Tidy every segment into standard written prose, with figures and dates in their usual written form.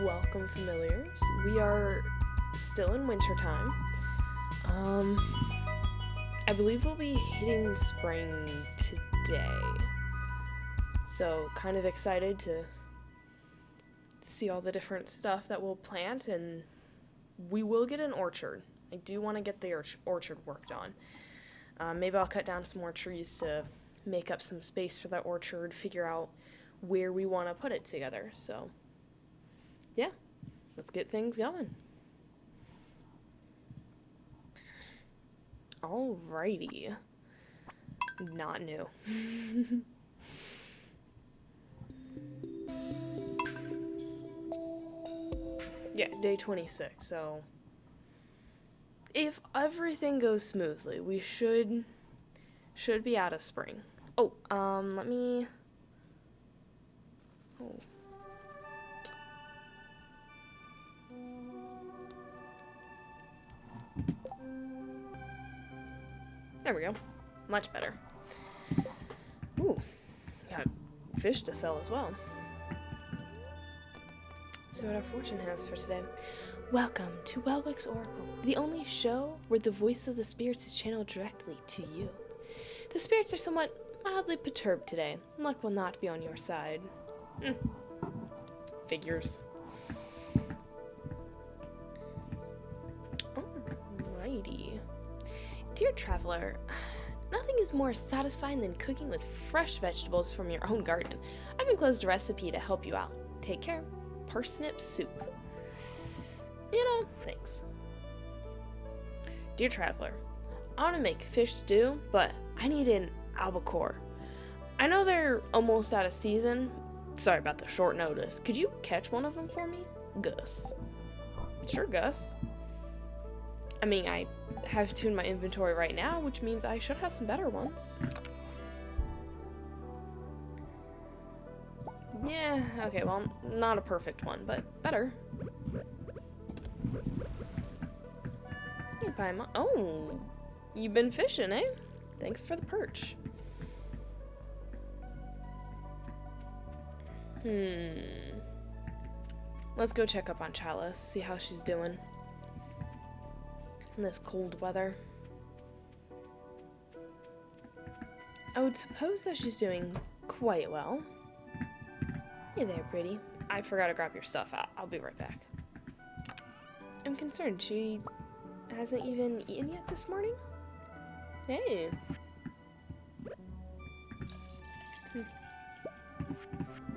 Welcome, familiars. We are still in wintertime. I believe we'll be hitting spring today. So, kind of excited to see all the different stuff that we'll plant, and we will get an orchard. I do want to get the orchard worked on. Maybe I'll cut down some more trees to make up some space for that orchard, figure out where we want to put it together. So, yeah, let's get things going. Alrighty. Not new. Yeah, day 26, so if everything goes smoothly, we should be out of spring. Oh, let me... Oh. There we go. Much better. Ooh, got fish to sell as well. See what our fortune has for today. Welcome to Welwick's Oracle, the only show where the voice of the spirits is channeled directly to you. The spirits are somewhat mildly perturbed today. Luck will not be on your side. Figures. Alrighty. Dear traveler, nothing is more satisfying than cooking with fresh vegetables from your own garden. I've enclosed a recipe to help you out. Take care. Parsnip soup. Thanks. Dear traveler, I want to make fish stew, but I need an albacore. I know they're almost out of season. Sorry about the short notice. Could you catch one of them for me? Gus. Sure, Gus. I mean, I have two in my inventory right now, which means I should have some better ones. Yeah, okay, well, not a perfect one, but better. Oh, you've been fishing, eh? Thanks for the perch. Let's go check up on Chalice, see how she's doing in this cold weather. I would suppose that she's doing quite well. Hey there, pretty. I forgot to grab your stuff. I'll be right back. I'm concerned. She hasn't even eaten yet this morning? Hey.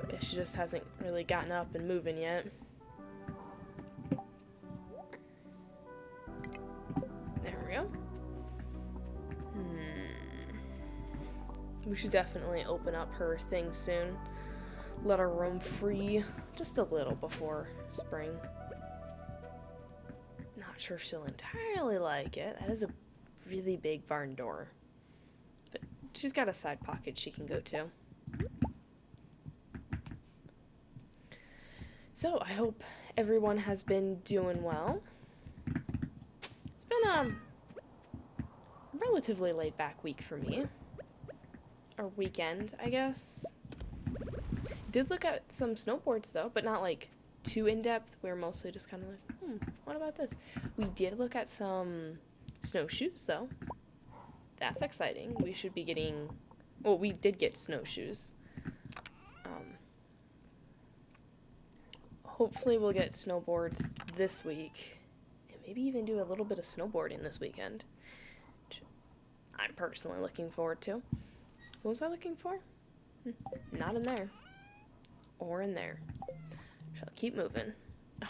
Guess she just hasn't really gotten up and moving yet. There we go. We should definitely open up her things soon. Let her roam free just a little before spring. Not sure if she'll entirely like it. That is a really big barn door. But she's got a side pocket she can go to. So, I hope everyone has been doing well. It's been a relatively laid-back week for me. Or weekend, I guess. Did look at some snowboards though, but not like too in-depth. We were mostly just kind of like, what about this? We did look at some snowshoes though. That's exciting. We should be getting, well, we did get snowshoes. Hopefully we'll get snowboards this week, and maybe even do a little bit of snowboarding this weekend, which I'm personally looking forward to. What was I looking for? Not in there. Or in there. Shall keep moving. Oh,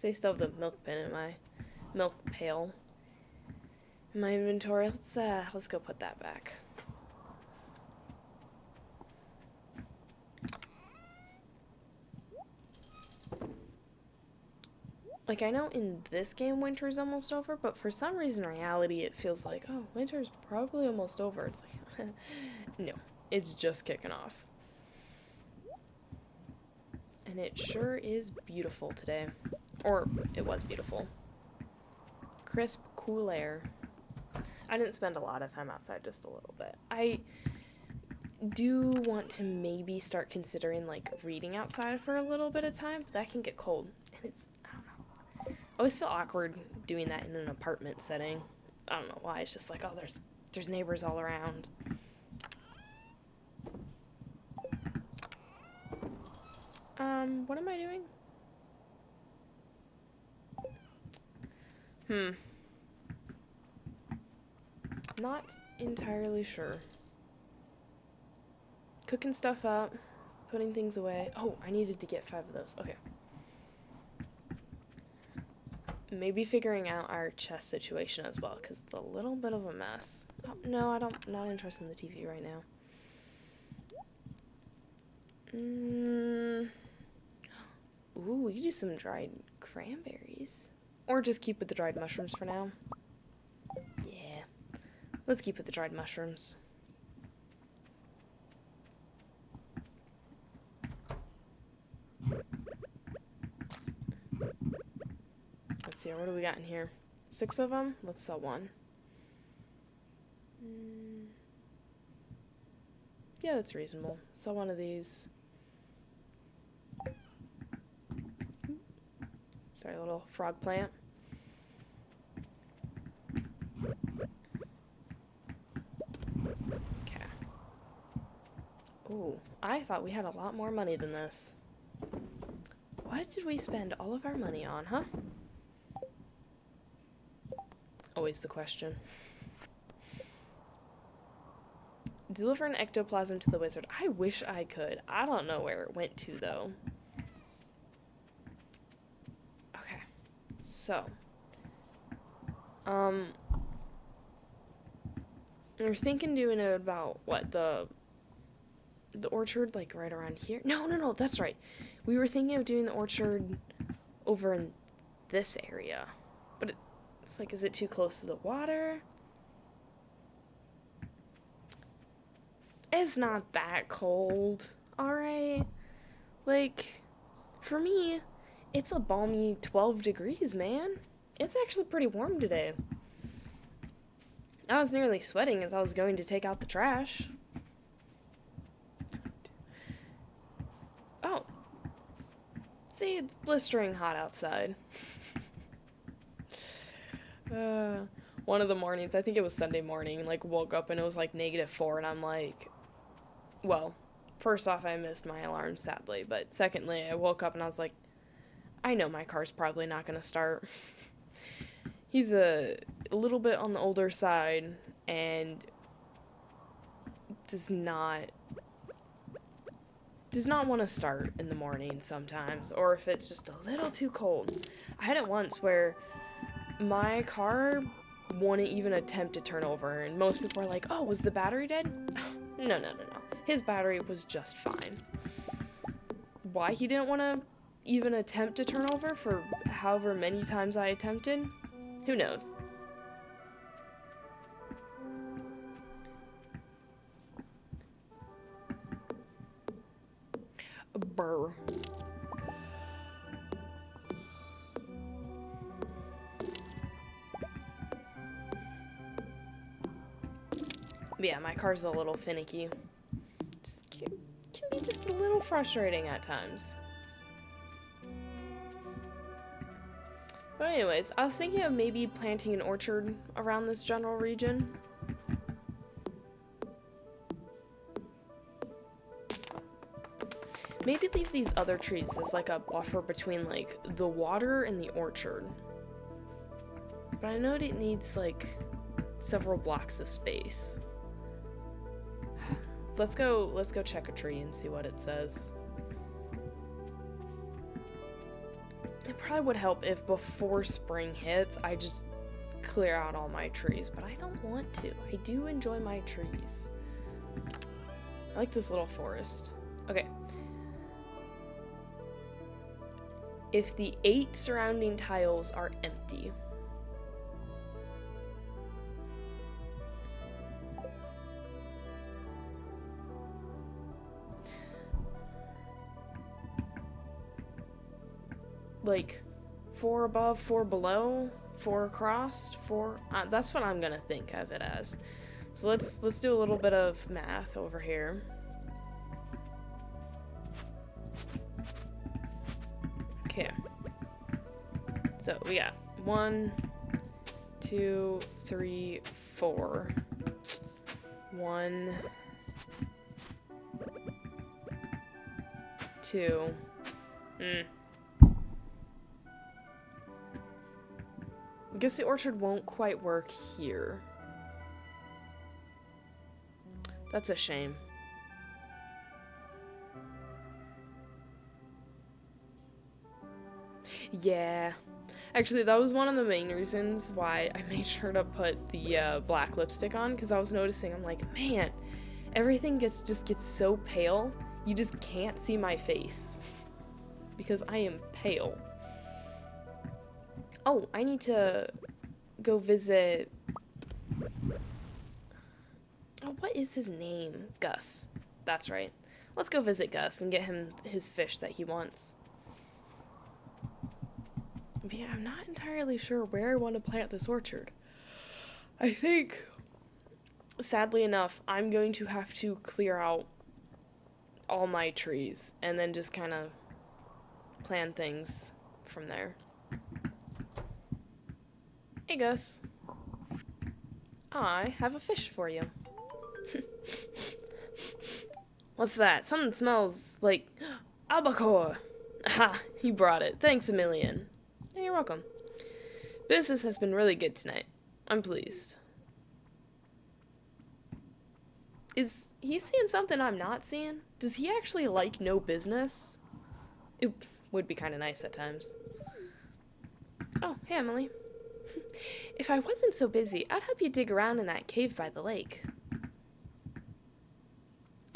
I still have the milk bin in my milk pail in my inventory. Let's go put that back. Like, I know in this game winter's almost over, but for some reason in reality it feels like, oh, winter's probably almost over. It's like, no, it's just kicking off. And it sure is beautiful today. Or, it was beautiful. Crisp, cool air. I didn't spend a lot of time outside, just a little bit. I do want to maybe start considering, like, reading outside for a little bit of time. That can get cold. And it's, I don't know. I always feel awkward doing that in an apartment setting. I don't know why. It's just like, oh, there's neighbors all around. What am I doing? Not entirely sure. Cooking stuff up, putting things away. Oh, I needed to get 5 of those. Okay. Maybe figuring out our chest situation as well, because it's a little bit of a mess. Oh, no, I'm not interested in the TV right now. Ooh, we could do some dried cranberries. Or just keep with the dried mushrooms for now. Yeah. Let's keep with the dried mushrooms. Let's see, what do we got in here? 6 of them? Let's sell 1. Yeah, that's reasonable. Sell 1 of these. Sorry, a little frog plant. Okay. Ooh, I thought we had a lot more money than this. What did we spend all of our money on, huh? Always the question. Deliver an ectoplasm to the wizard. I wish I could. I don't know where it went to, though. Okay. So. We're thinking doing it about, what, the orchard, like, right around here? No, that's right. We were thinking of doing the orchard over in this area. But it's like, is it too close to the water? It's not that cold, alright? Like, for me, it's a balmy 12 degrees, man. It's actually pretty warm today. I was nearly sweating as I was going to take out the trash. Oh. See, it's blistering hot outside. One of the mornings, I think it was Sunday morning, like, woke up and it was like -4, and I'm like, well, first off, I missed my alarm, sadly, but secondly, I woke up and I was like, I know my car's probably not gonna start. He's a little bit on the older side and does not want to start in the morning sometimes, or if it's just a little too cold. I had it once where my car wouldn't even attempt to turn over, and most people are like, oh, was the battery dead? No. His battery was just fine. Why he didn't want to even attempt to turn over for however many times I attempted, who knows? Brr. But yeah, my car's a little finicky. Can be just a little frustrating at times. But anyways, I was thinking of maybe planting an orchard around this general region. Maybe leave these other trees as like a buffer between like the water and the orchard. But I know it needs like several blocks of space. Let's go check a tree and see what it says. It probably would help if before spring hits, I just clear out all my trees, but I don't want to. I do enjoy my trees. I like this little forest. Okay. If the 8 surrounding tiles are empty, like 4 above, 4 below, 4 across, 4, that's what I'm gonna think of it as. So let's do a little bit of math over here. Okay. So we got 1, 2, 3, 4. 1, 2. I guess the orchard won't quite work here. That's a shame. Yeah. Actually, that was one of the main reasons why I made sure to put the black lipstick on, because I was noticing, I'm like, man, everything just gets so pale, you just can't see my face. Because I am pale. Oh, I need to go visit... Oh, what is his name? Gus. That's right. Let's go visit Gus and get him his fish that he wants. But yeah, I'm not entirely sure where I want to plant this orchard. I think, sadly enough, I'm going to have to clear out all my trees and then just kind of plan things from there. Hey Gus. I have a fish for you. What's that? Something smells like albacore. Aha, you brought it. Thanks a million. Yeah, you're welcome. Business has been really good tonight. I'm pleased. Is he seeing something I'm not seeing? Does he actually like no business? It would be kind of nice at times. Oh, hey Emily. If I wasn't so busy, I'd help you dig around in that cave by the lake.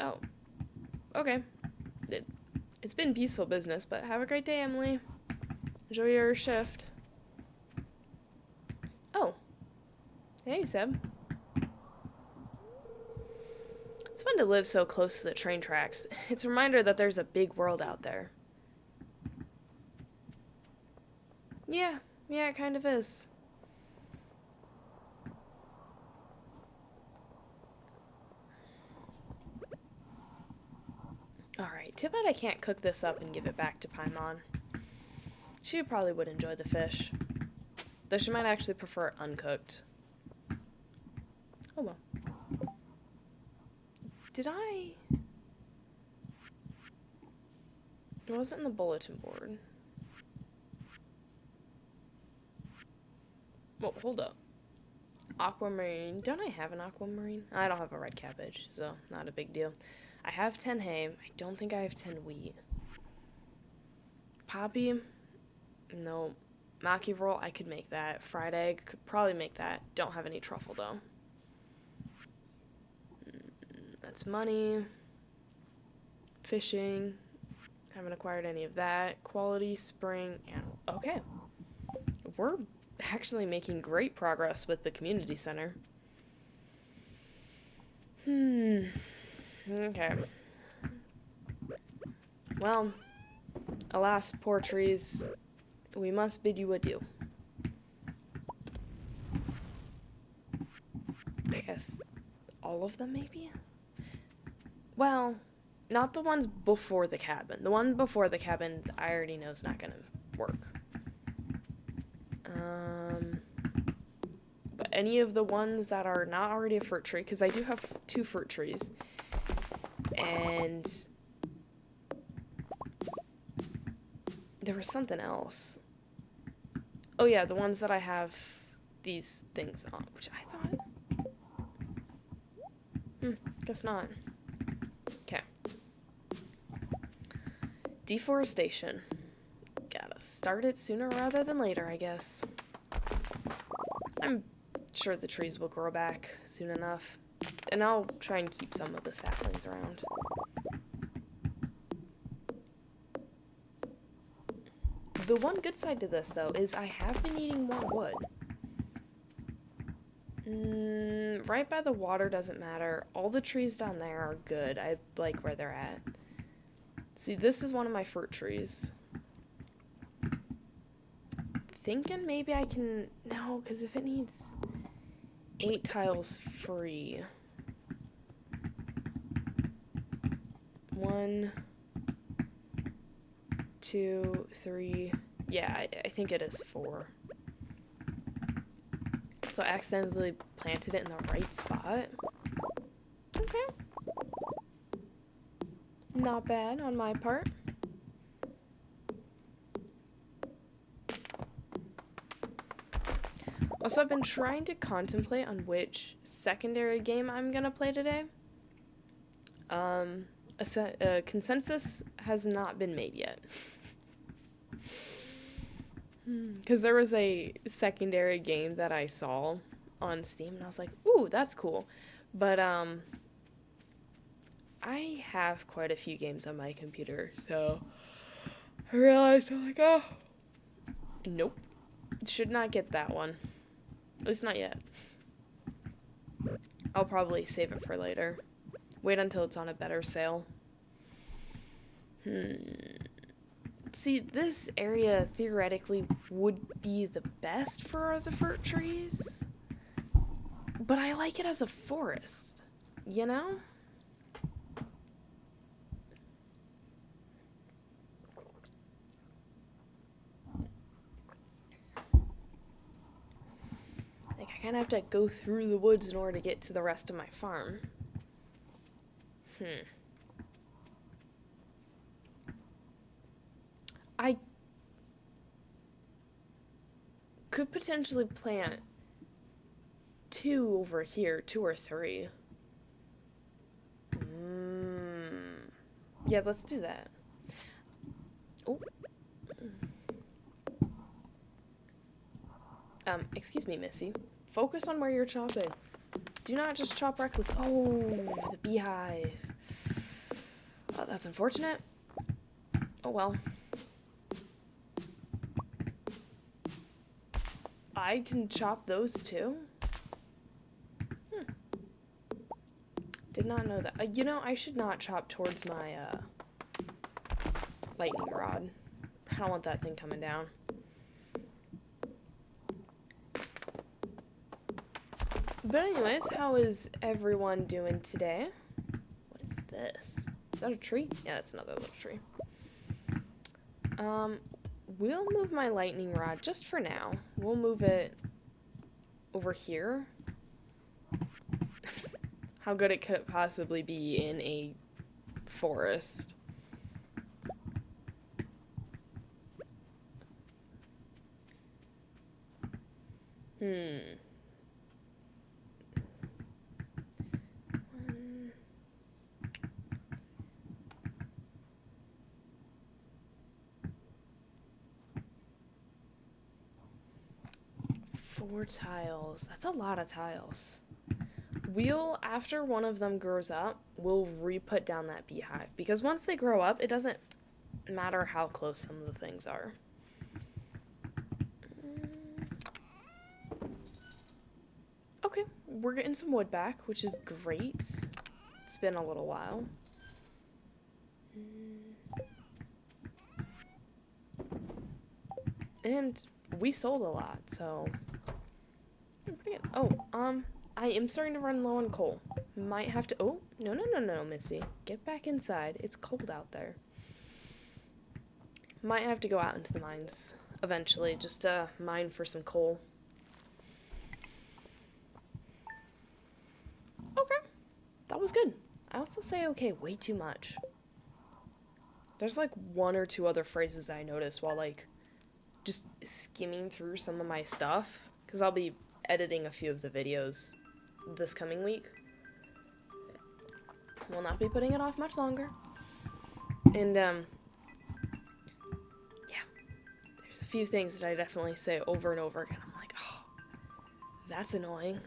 Oh. Okay. It's been peaceful business, but have a great day, Emily. Enjoy your shift. Oh. Hey, Seb. It's fun to live so close to the train tracks. It's a reminder that there's a big world out there. Yeah, it kind of is. Alright, too bad I can't cook this up and give it back to Paimon. She probably would enjoy the fish. Though she might actually prefer it uncooked. Oh well. Did I... It wasn't in the bulletin board. Well, hold up. Aquamarine. Don't I have an aquamarine? I don't have a red cabbage, so not a big deal. I have 10 hay. I don't think I have 10 wheat. Poppy? No. Maki roll, I could make that. Fried egg, could probably make that. Don't have any truffle, though. That's money. Fishing. Haven't acquired any of that. Quality, spring, and... Okay. We're actually making great progress with the community center. Okay. Well, alas, poor trees, we must bid you adieu. I guess all of them, maybe? Well, not the ones before the cabin. The one before the cabin, I already know is not gonna work. But any of the ones that are not already a fruit tree, because I do have 2 fruit trees. And there was something else. Oh yeah, the ones that I have these things on, which I thought... guess not. Okay. Deforestation. Gotta start it sooner rather than later, I guess. I'm sure the trees will grow back soon enough. And I'll try and keep some of the saplings around. The one good side to this, though, is I have been eating more wood. Right by the water doesn't matter. All the trees down there are good. I like where they're at. See, this is one of my fruit trees. Thinking maybe I can... No, because if it needs 8 tiles free... 1, 2, 3, Yeah, I think it is 4. So I accidentally planted it in the right spot. Okay. Not bad on my part. Also, I've been trying to contemplate on which secondary game I'm gonna play today. A consensus has not been made yet. Because there was a secondary game that I saw on Steam, and I was like, ooh, that's cool. But, I have quite a few games on my computer, so I realized, I'm like, oh, nope. Should not get that one. At least not yet. I'll probably save it for later. Wait until it's on a better sale. See, this area theoretically would be the best for the fruit trees, but I like it as a forest, you know? Like, I kind of have to go through the woods in order to get to the rest of my farm. I could potentially plant 2 over here, 2 or 3. Yeah, let's do that. Oh. Excuse me, Missy. Focus on where you're chopping. Do not just chop reckless. Oh, the beehive. Oh, that's unfortunate. Oh well. I can chop those too? Did not know that. You know, I should not chop towards my, lightning rod. I don't want that thing coming down. But anyways, how is everyone doing today? What is this? Is that a tree? Yeah, that's another little tree. We'll move my lightning rod just for now. We'll move it over here. How good it could it possibly be in a forest? Four tiles. That's a lot of tiles. We'll, after one of them grows up, we'll re-put down that beehive. Because once they grow up, it doesn't matter how close some of the things are. Okay, we're getting some wood back, which is great. It's been a little while. And we sold a lot, so... pretty good. Oh, I am starting to run low on coal. Might have to... Oh, no, Missy. Get back inside. It's cold out there. Might have to go out into the mines eventually, just to mine for some coal. Okay. That was good. I also say okay way too much. There's like 1 or 2 other phrases that I noticed while like just skimming through some of my stuff, because I'll be editing a few of the videos this coming week. Will not be putting it off much longer. And yeah, there's a few things that I definitely say over and over again. I'm like, oh, that's annoying.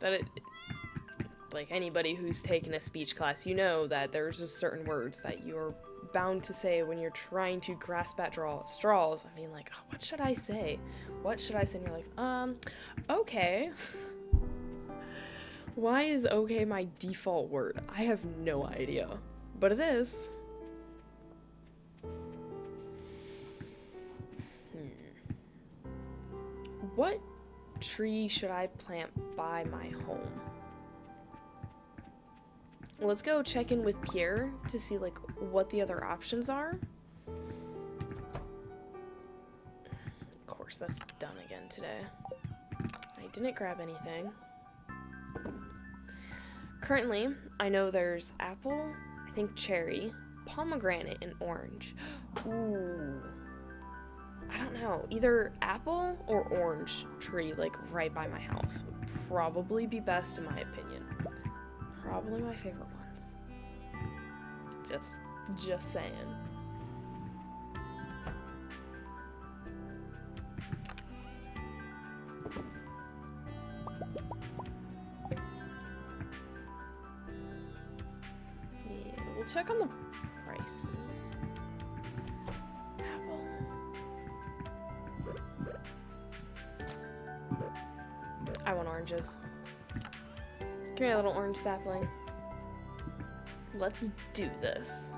But it, like anybody who's taken a speech class, you know that there's just certain words that you're bound to say when you're trying to grasp at straws. I mean, like, oh, what should I say? What should I say? And you're like, okay. Why is okay my default word? I have no idea, but it is. What tree should I plant by my home? let's go check in with Pierre to see, like, what the other options are. Of course, that's done again today. I didn't grab anything. Currently, I know there's apple, I think cherry, pomegranate, and orange. Ooh. I don't know. Either apple or orange tree, like, right by my house would probably be best in my opinion. Probably my favorite ones. Just saying. Yeah, we'll check on the prices. Apple. I want oranges. Give me a little orange sapling. Let's do this.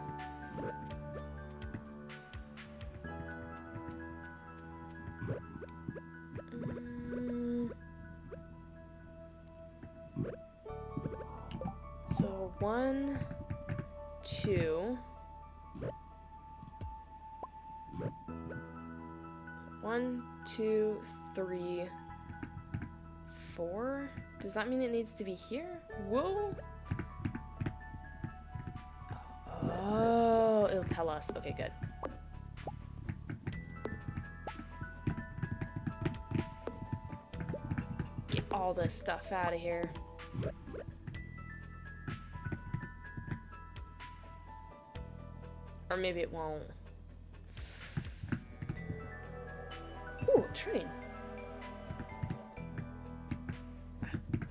So 1, 2. 1, 2, 3, 4. Does that mean it needs to be here? Whoa! Oh, it'll tell us. Okay, good. Get all this stuff out of here. Or maybe it won't. Ooh, a train.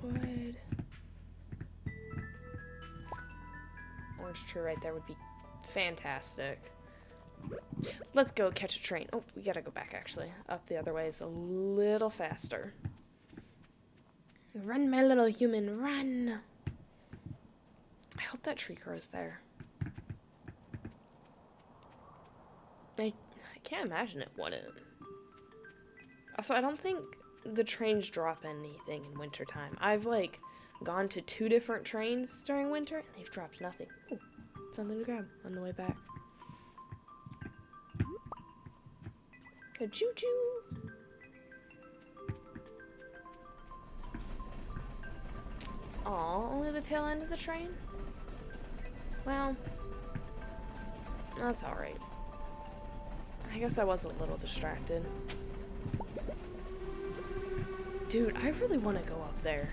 Wood. Orange tree right there would be fantastic. Let's go catch a train. Oh, we gotta go back actually. Up the other way is a little faster. Run, my little human, run! I hope that tree grows there. I can't imagine it wouldn't. Also, I don't think the trains drop anything in wintertime. I've, like, gone to 2 different trains during winter, and they've dropped nothing. Ooh, something to grab on the way back. A choo-choo! Aw, only the tail end of the train? Well, that's alright. I guess I was a little distracted. Dude, I really want to go up there.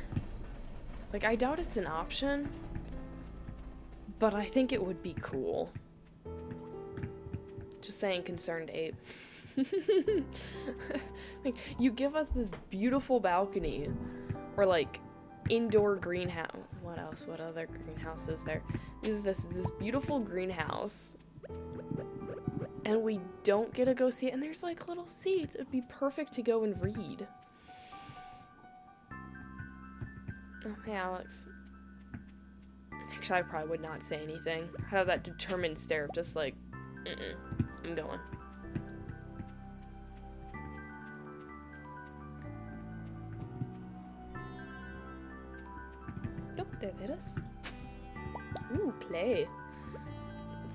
Like, I doubt it's an option, but I think it would be cool. Just saying, ConcernedApe. Like, you give us this beautiful balcony, or like, indoor greenhouse. What else? What other greenhouse is there? This beautiful greenhouse, and we don't get to go see it, and there's like little seats. It'd be perfect to go and read. Oh, hey, Alex. Actually, I probably would not say anything. I have that determined stare of just like, I'm going. Nope, there it is. Ooh, clay.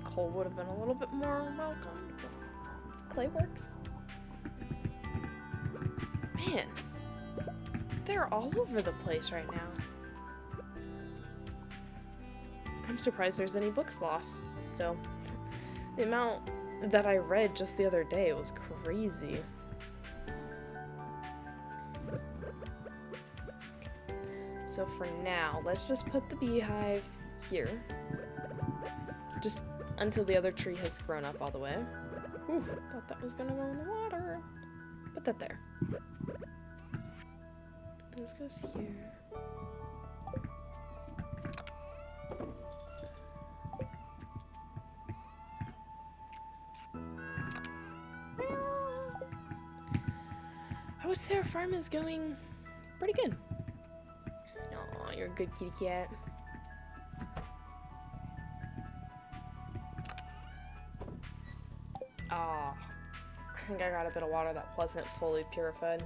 Coal would have been a little bit more welcome. Clay works. Man, they're all over the place right now. I'm surprised there's any books lost still. The amount that I read just the other day was crazy. So for now, let's just put the beehive here. Just until the other tree has grown up all the way. Ooh, thought that was gonna go in the water. Put that there. This goes here. I would say our farm is going pretty good. Aw, you're a good kitty cat. Ah, I think I got a bit of water that wasn't fully purified.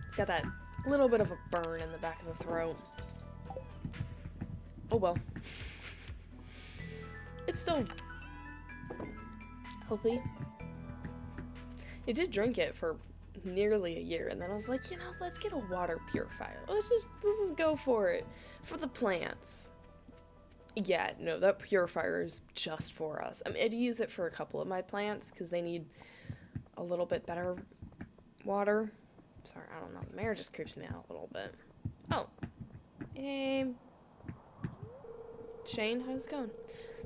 It's got that A little bit of a burn in the back of the throat. Oh well. It's still healthy. I did drink it for nearly a year, and then I was like, you know, let's get a water purifier. Let's just go for it. For the plants. Yeah, no, that purifier is just for us. I mean, I'd use it for a couple of my plants, because they need a little bit better water. Sorry, I don't know. The mayor just creeps me out a little bit. Oh. Hey. Shane, how's it going?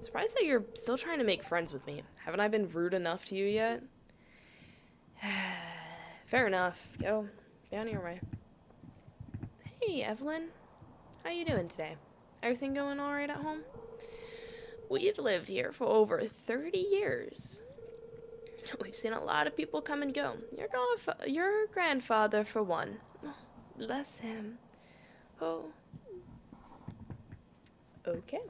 Surprised that you're still trying to make friends with me. Haven't I been rude enough to you yet? Fair enough. Go on your way. Hey, Evelyn. How you doing today? Everything going alright at home? We've lived here for over 30 years. We've seen a lot of people come and go. Your grandfather, for one. Oh, bless him. Oh. Okay.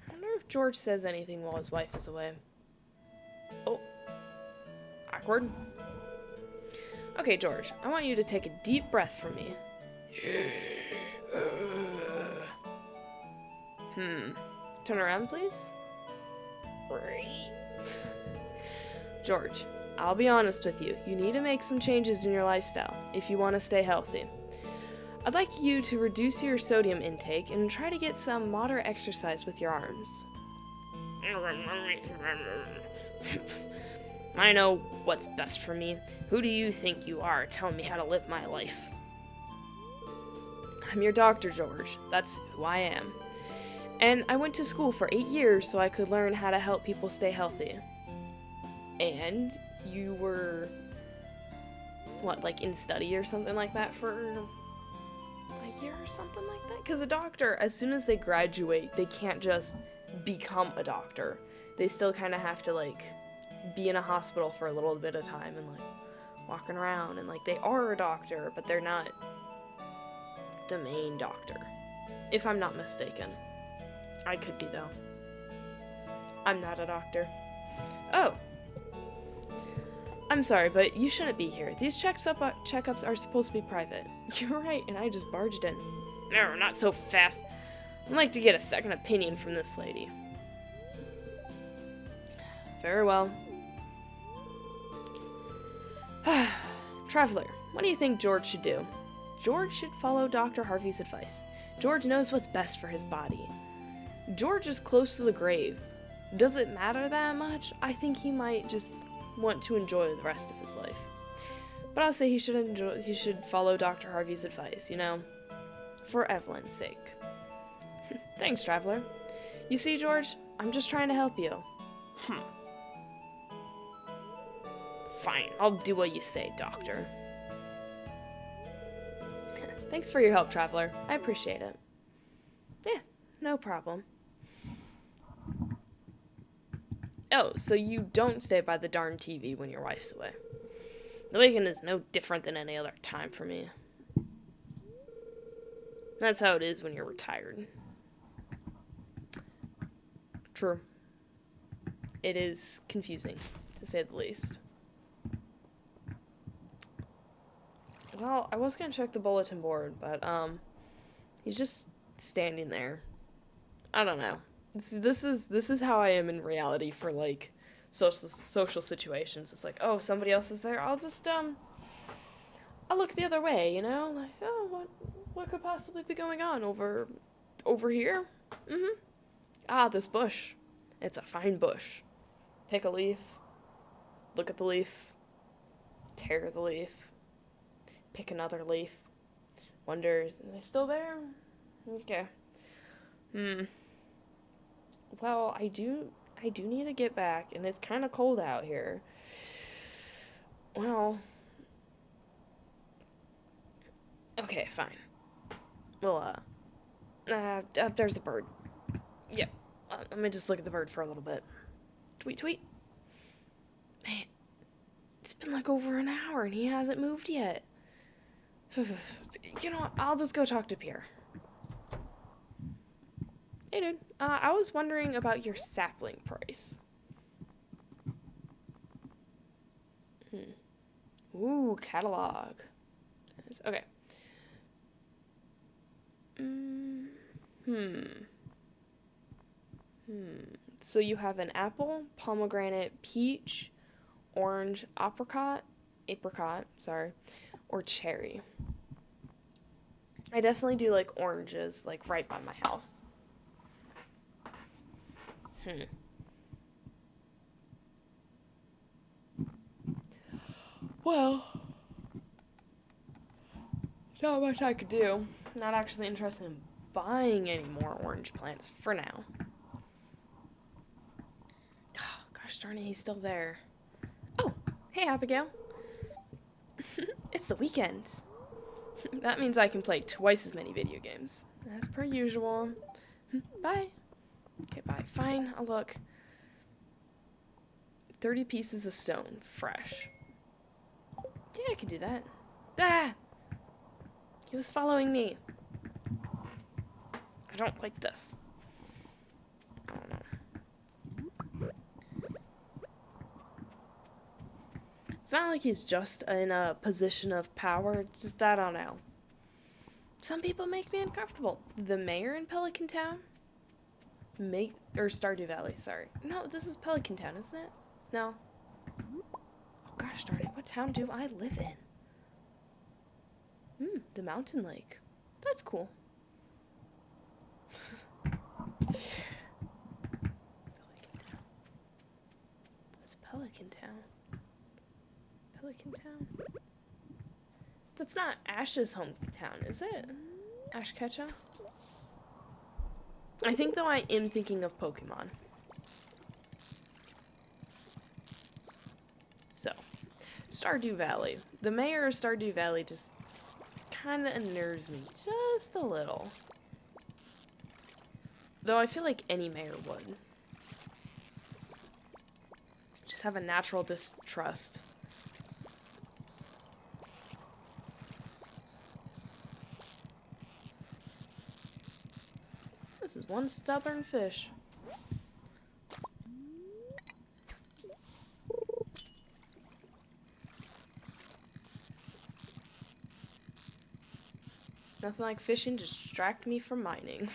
I wonder if George says anything while his wife is away. Oh. Awkward. Okay, George, I want you to take a deep breath for me. Turn around, please. George, I'll be honest with you. You need to make some changes in your lifestyle if you want to stay healthy. I'd like you to reduce your sodium intake and try to get some moderate exercise with your arms. I know what's best for me. Who do you think you are telling me how to live my life? I'm your doctor, George. That's who I am. And I went to school for 8 years so I could learn how to help people stay healthy. And you were, what, like in study or something like that for a year or something like that? Because a doctor, as soon as they graduate, they can't just become a doctor. They still kind of have to, like, be in a hospital for a little bit of time and, like, walking around. And, like, they are a doctor, but they're not the main doctor. If I'm not mistaken. I could be, though. I'm not a doctor. Oh. I'm sorry, but you shouldn't be here. These checkups are supposed to be private. You're right, and I just barged in. No, not so fast. I'd like to get a second opinion from this lady. Very well. Traveler, what do you think George should do? George should follow Dr. Harvey's advice. George knows what's best for his body. George is close to the grave. Does it matter that much? I think he might just want to enjoy the rest of his life. But I'll say he should follow Dr. Harvey's advice, you know, for Evelyn's sake. Thanks, Traveler. You see, George, I'm just trying to help you. Fine, I'll do what you say, Doctor. Thanks for your help, Traveler. I appreciate it. Yeah, no problem. Oh, so you don't stay by the darn TV when your wife's away. The weekend is no different than any other time for me. That's how it is when you're retired. True. It is confusing, to say the least. Well, I was gonna check the bulletin board, but, he's just standing there. I don't know. This is how I am in reality for, like, social situations. It's like, oh, somebody else is there. I'll just, I'll look the other way, you know? Like, oh, what could possibly be going on over here? Ah, this bush. It's a fine bush. Pick a leaf. Look at the leaf. Tear the leaf. Pick another leaf. Wonder, are they still there? Okay. Well, I do need to get back, and it's kind of cold out here. Well, okay, fine. Well, there's a bird. Yep. Let me just look at the bird for a little bit. Tweet, tweet. Man, it's been like over an hour, and he hasn't moved yet. You know what? I'll just go talk to Pierre. Hey, dude. I was wondering about your sapling price. Ooh, catalog. Okay. So you have an apple, pomegranate, peach, orange, apricot, or cherry. I definitely do like oranges, like right by my house. Well, not much I could do. Not actually interested in buying any more orange plants for now. Oh, gosh darn it, he's still there. Oh, hey Abigail. It's the weekend. That means I can play twice as many video games. As per usual. Bye. Okay, bye. Fine, I'll look. 30 pieces of stone, fresh. Yeah, I could do that. Ah! He was following me. I don't like this. I don't know. It's not like he's just in a position of power. It's just, I don't know. Some people make me uncomfortable. The mayor in Pelican Town? Or Stardew Valley, sorry. No, this is Pelican Town, isn't it? No. Oh gosh darn it, what town do I live in? The mountain lake. That's cool. What's Pelican Town? Pelican Town? That's not Ash's hometown, is it? Ash Ketchum? I think though I am thinking of Pokemon. So, Stardew Valley. The mayor of Stardew Valley just kind of unnerves me just a little. Though I feel like any mayor would. Just have a natural distrust. This is one stubborn fish. Nothing like fishing to distract me from mining.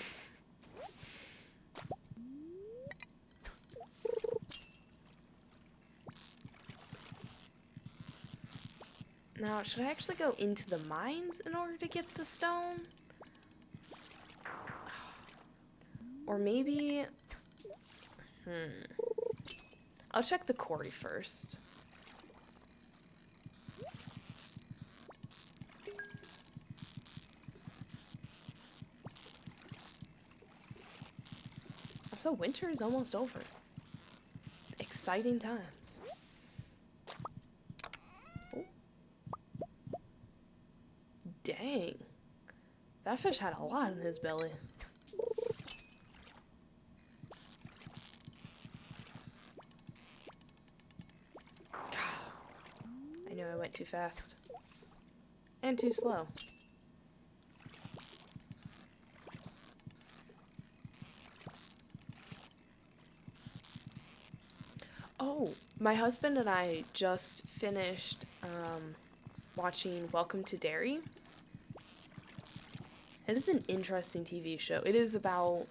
Now, should I actually go into the mines in order to get the stone? Or maybe... I'll check the quarry first. Also, winter is almost over. Exciting times. Oh. Dang. That fish had a lot in his belly. I knew I went too fast. And too slow. Oh, my husband and I just finished watching Welcome to Derry. It is an interesting TV show. It is about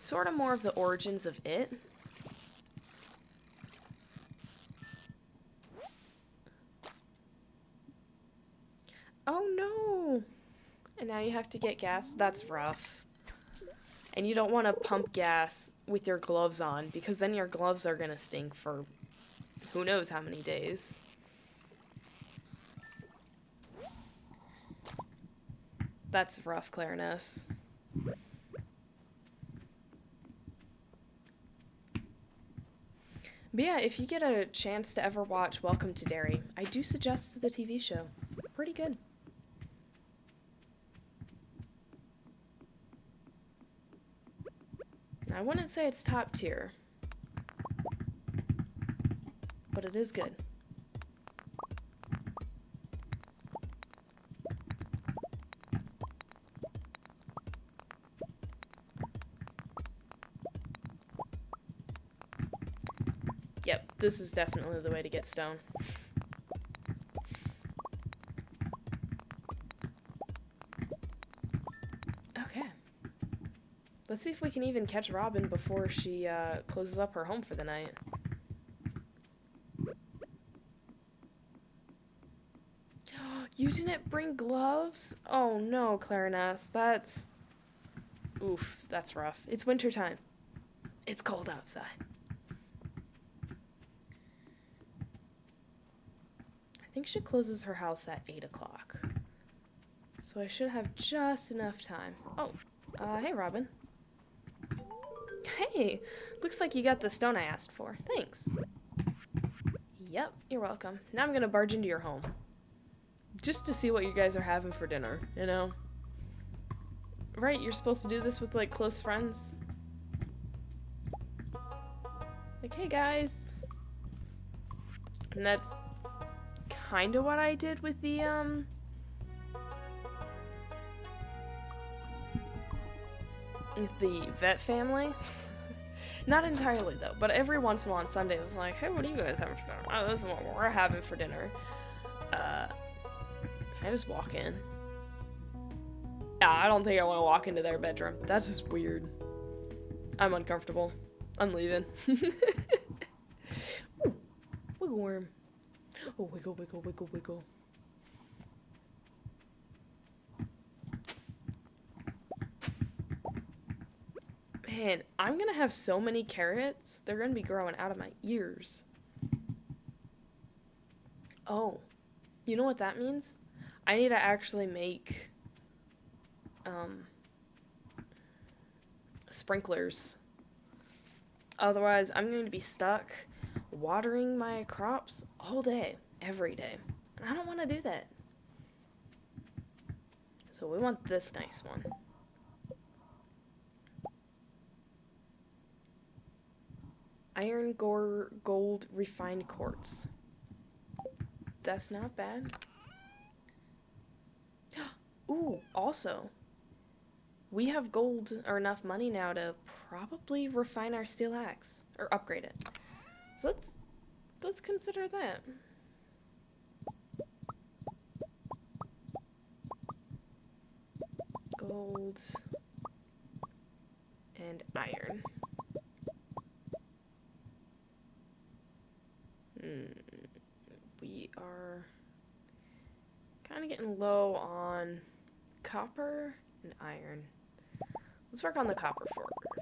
sort of more of the origins of it. Oh no! And now you have to get gas. That's rough. And you don't want to pump gas with your gloves on, because then your gloves are gonna stink for who knows how many days. That's rough, Clariness. But yeah, if you get a chance to ever watch Welcome to Derry, I do suggest the TV show. Pretty good. I wouldn't say it's top tier, but it is good. Yep, this is definitely the way to get stone. Okay. Let's see if we can even catch Robin before she closes up her home for the night. You didn't bring gloves? Oh no, Clariness. That's... Oof, that's rough. It's wintertime. It's cold outside. I think she closes her house at 8 o'clock. So I should have just enough time. Oh, hey Robin. Hey, looks like you got the stone I asked for. Thanks. Yep, you're welcome. Now I'm gonna barge into your home. Just to see what you guys are having for dinner, you know? Right, you're supposed to do this with, like, close friends. Like, hey guys. And that's kind of what I did with the vet family. Not entirely, though, but every once in a while on Sunday, it was like, hey, what are you guys having for dinner? Oh, this is what we're having for dinner. Can I just walk in? Yeah, I don't think I want to walk into their bedroom. That's just weird. I'm uncomfortable. I'm leaving. Ooh, wiggle worm. Oh, wiggle, wiggle, wiggle, wiggle. Man, I'm gonna have so many carrots. They're gonna be growing out of my ears. Oh, you know what that means? I need to actually make sprinklers. Otherwise, I'm going to be stuck watering my crops all day, every day. And I don't want to do that. So we want this nice one. Iron gold refined quartz. That's not bad. Ooh, also, we have gold or enough money now to probably refine our steel axe or upgrade it. So let's consider that. Gold and iron. We are kind of getting low on copper and iron. Let's work on the copper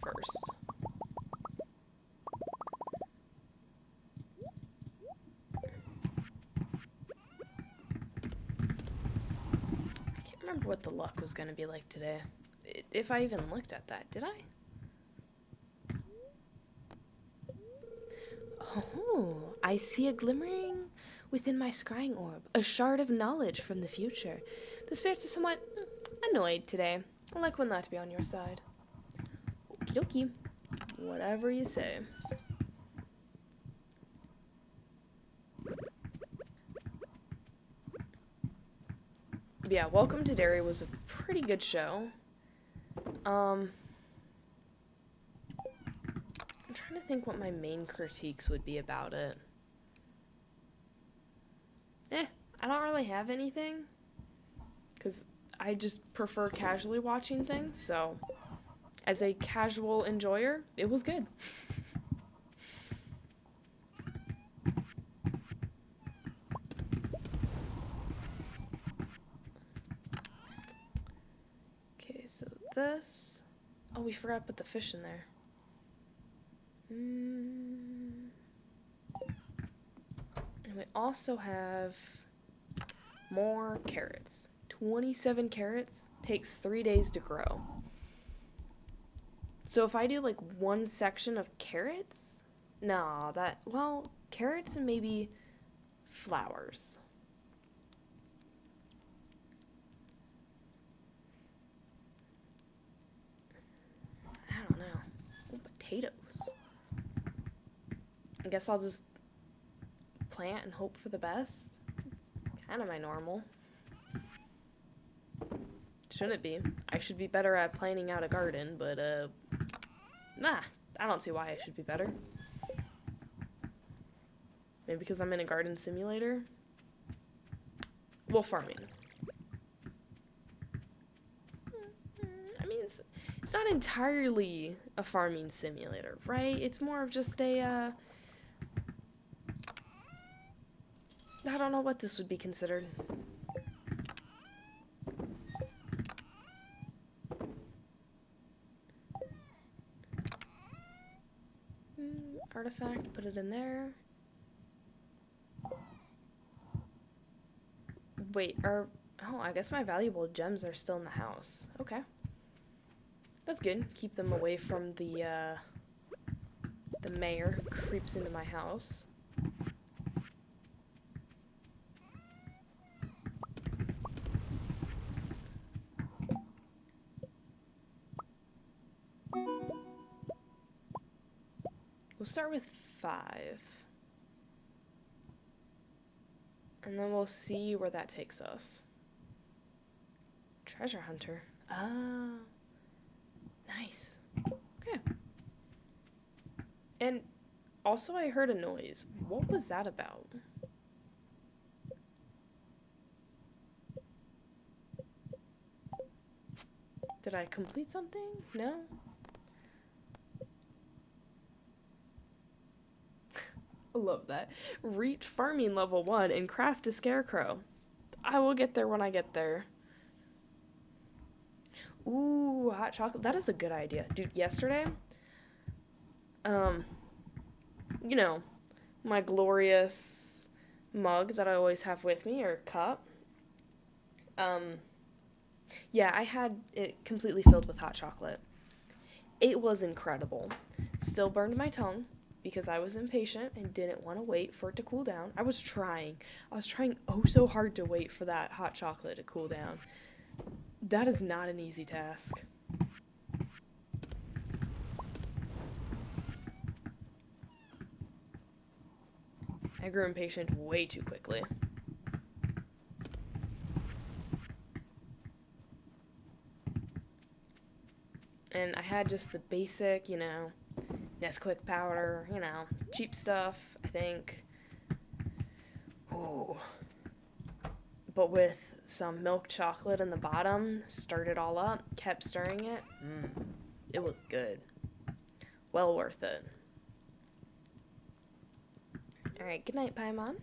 first. I can't remember what the luck was going to be like today. If I even looked at that, did I? Oh, I see a glimmering within my scrying orb, a shard of knowledge from the future. The spirits are somewhat annoyed today. I like one not to be on your side. Okie dokie. Whatever you say. Yeah, Welcome to Derry was a pretty good show. I'm trying to think what my main critiques would be about it. I don't really have anything. Because I just prefer casually watching things, so as a casual enjoyer, it was good. Okay, so this... Oh, we forgot to put the fish in there. And we also have more carrots. 27 carrots takes 3 days to grow. So if I do like one section of carrots, no, well, carrots and maybe flowers. I don't know. Ooh, potatoes. I guess I'll just plant and hope for the best. It's kind of my normal. Shouldn't be. I should be better at planning out a garden, but, nah. I don't see why I should be better. Maybe because I'm in a garden simulator? Well, farming. I mean, not entirely a farming simulator, right? It's more of just a, I don't know what this would be considered. Artifact, put it in there. Wait, oh, I guess my valuable gems are still in the house. Okay. That's good. Keep them away from the mayor who creeps into my house. We'll start with 5. And then we'll see where that takes us. Treasure hunter. Ah. Nice. Okay. And also I heard a noise. What was that about? Did I complete something? No? I love that. Reach farming level 1 and craft a scarecrow. I will get there when I get there. Ooh, hot chocolate. That is a good idea. Dude, yesterday, you know, my glorious mug that I always have with me, or cup. Yeah, I had it completely filled with hot chocolate. It was incredible. Still burned my tongue because I was impatient and didn't want to wait for it to cool down. I was trying oh so hard to wait for that hot chocolate to cool down. That is not an easy task. I grew impatient way too quickly. And I had just the basic, you know, Nesquik powder, you know, cheap stuff, I think. Ooh. But with some milk chocolate in the bottom, stirred it all up, kept stirring it. It was good. Well worth it. Alright, good night, Paimon.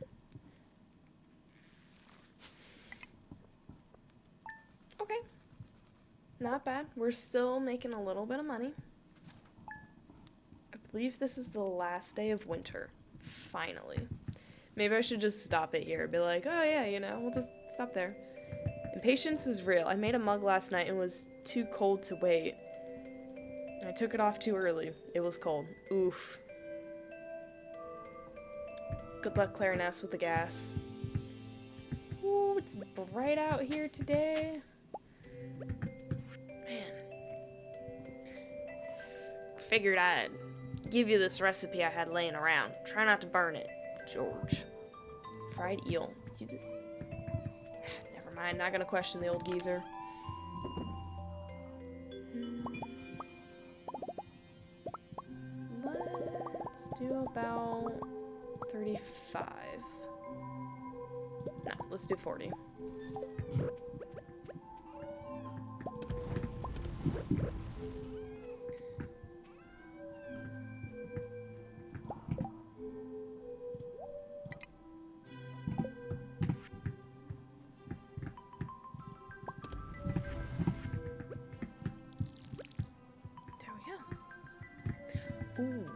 Okay. Not bad. We're still making a little bit of money. I believe this is the last day of winter. Finally. Maybe I should just stop it here. Be like, oh yeah, you know, we'll just stop there. Impatience is real. I made a mug last night and it was too cold to wait. I took it off too early. It was cold. Oof. Good luck, Clariness, with the gas. Ooh, it's bright out here today. Man. Figured I'd give you this recipe I had laying around. Try not to burn it. George. Fried eel. You did... Never mind, not gonna question the old geezer. Let's do about 35. No, let's do 40. Ooh.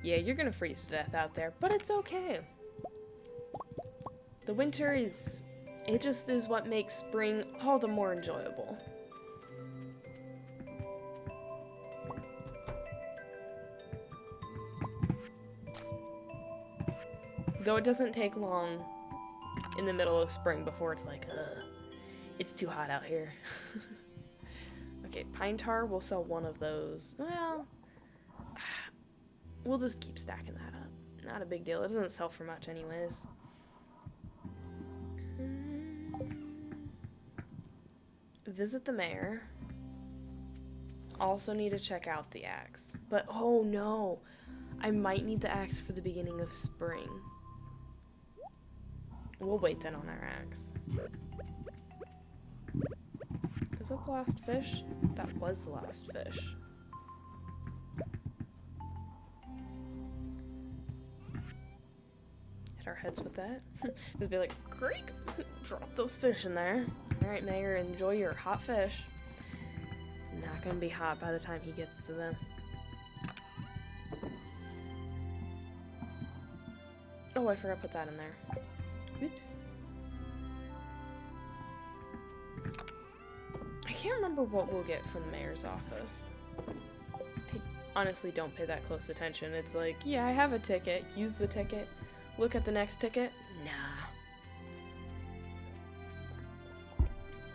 Yeah, you're gonna freeze to death out there, but it's okay. The winter is... it just is what makes spring all the more enjoyable. Though it doesn't take long in the middle of spring before it's like, it's too hot out here. Okay, pine tar, we'll sell one of those. Well, we'll just keep stacking that up. Not a big deal. It doesn't sell for much anyways. Visit the mayor. Also need to check out the axe. But, oh no. I might need the axe for the beginning of spring. We'll wait then on our axe. that the last fish? That was the last fish. Hit our heads with that. Just be like, creak! Drop those fish in there. Alright, Mayor, enjoy your hot fish. It's not gonna be hot by the time he gets to them. Oh, I forgot to put that in there. Oops. I can't remember what we'll get from the mayor's office. I honestly don't pay that close attention. It's like, yeah, I have a ticket. Use the ticket. Look at the next ticket. Nah.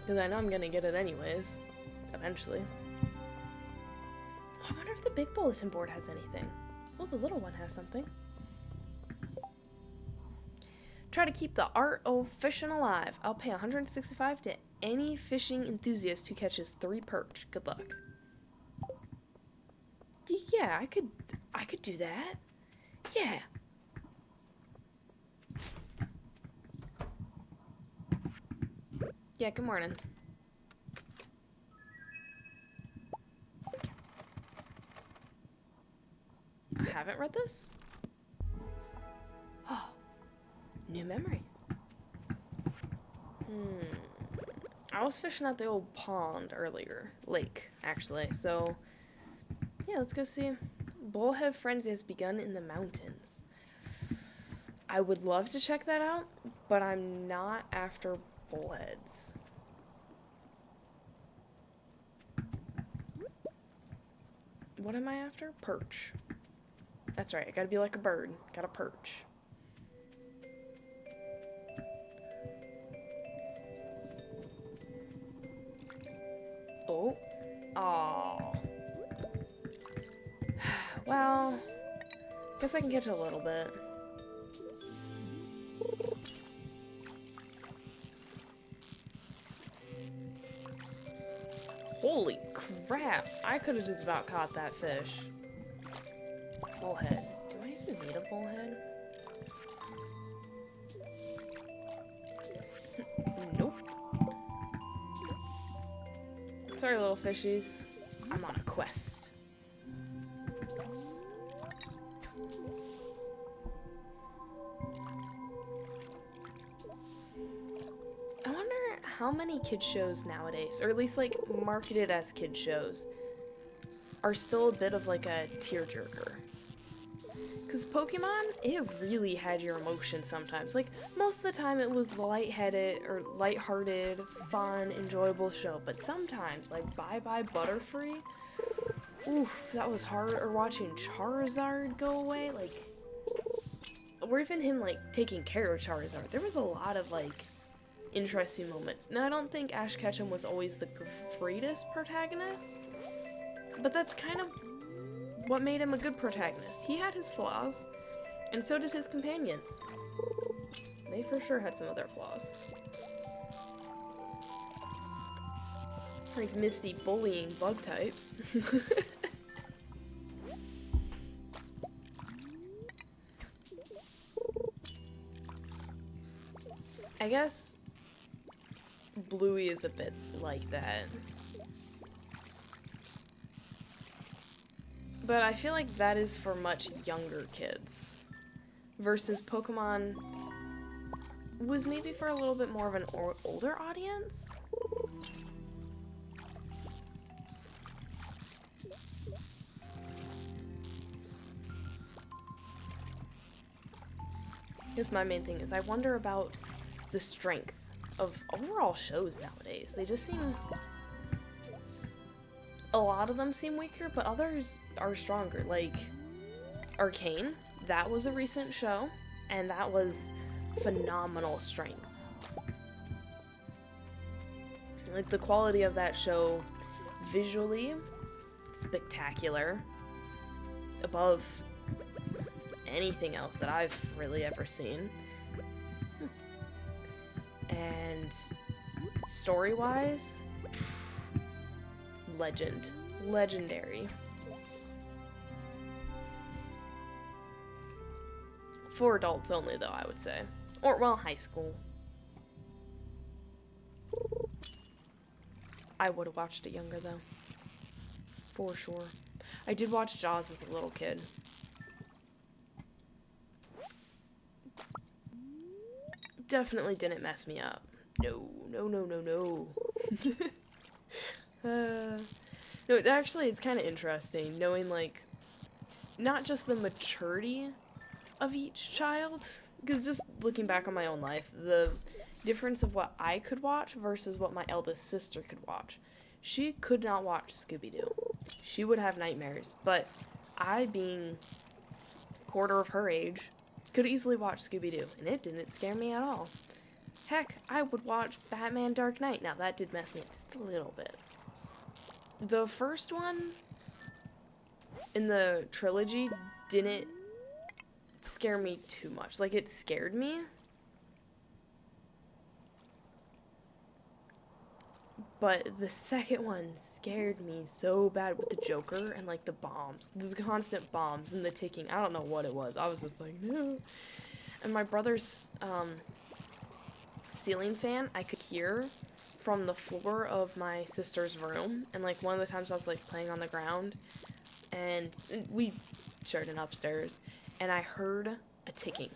Because I know I'm gonna get it anyways. Eventually. I wonder if the big bulletin board has anything. Well, the little one has something. Try to keep the art of fishing alive. I'll pay $165 to any fishing enthusiast who catches 3 perch. Good luck. Yeah, I could do that. Yeah. Yeah, good morning. I haven't read this? Oh. New memory. I was fishing at the old pond earlier. Lake, actually. So, yeah, let's go see. Bullhead frenzy has begun in the mountains. I would love to check that out, but I'm not after bullheads. What am I after? Perch. That's right, I gotta be like a bird. Gotta perch. Oh. Aww. Well, guess I can catch a little bit. Holy crap! I could have just about caught that fish. Bullhead. Do I even need a bullhead? Nope. Sorry, little fishies. I'm on a quest. I wonder how many kids shows nowadays, or at least like marketed as kids shows, are still a bit of like a tearjerker. Because Pokemon, it really had your emotions sometimes. Like, most of the time it was lightheaded or lighthearted, fun, enjoyable show. But sometimes, like Bye Bye Butterfree, oof, that was hard. Or watching Charizard go away, like, or even him, like, taking care of Charizard. There was a lot of, like, interesting moments. Now, I don't think Ash Ketchum was always the greatest protagonist, but that's kind of what made him a good protagonist. He had his flaws, and so did his companions. They for sure had some of their flaws. Like Misty bullying bug types. I guess Bluey is a bit like that. But I feel like that is for much younger kids. Versus Pokemon was maybe for a little bit more of an older audience. I guess my main thing is I wonder about the strength of overall shows nowadays. They just seem... A lot of them seem weaker, but others are stronger. Like, Arcane, that was a recent show, and that was phenomenal strength. Like, the quality of that show, visually, spectacular. Above anything else that I've really ever seen. And story-wise, legendary. For adults only, though, I would say. Or, well, high school. I would have watched it younger though. For sure. I did watch Jaws as a little kid. Definitely didn't mess me up. No, no, no, no, no. No, actually, it's kind of interesting knowing, like, not just the maturity of each child, because just looking back on my own life, the difference of what I could watch versus what my eldest sister could watch. She could not watch Scooby-Doo. She would have nightmares, but I, being a quarter of her age, could easily watch Scooby-Doo, and it didn't scare me at all. Heck, I would watch Batman Dark Knight. Now, that did mess me up just a little bit. The first one in the trilogy didn't scare me too much. Like, it scared me, but the second one scared me so bad with the Joker and, like, the bombs. The constant bombs and the ticking. I don't know what it was. I was just like, no. And my brother's, ceiling fan, I could hear from the floor of my sister's room. And, like, one of the times I was, like, playing on the ground, and we shared an upstairs, and I heard a ticking.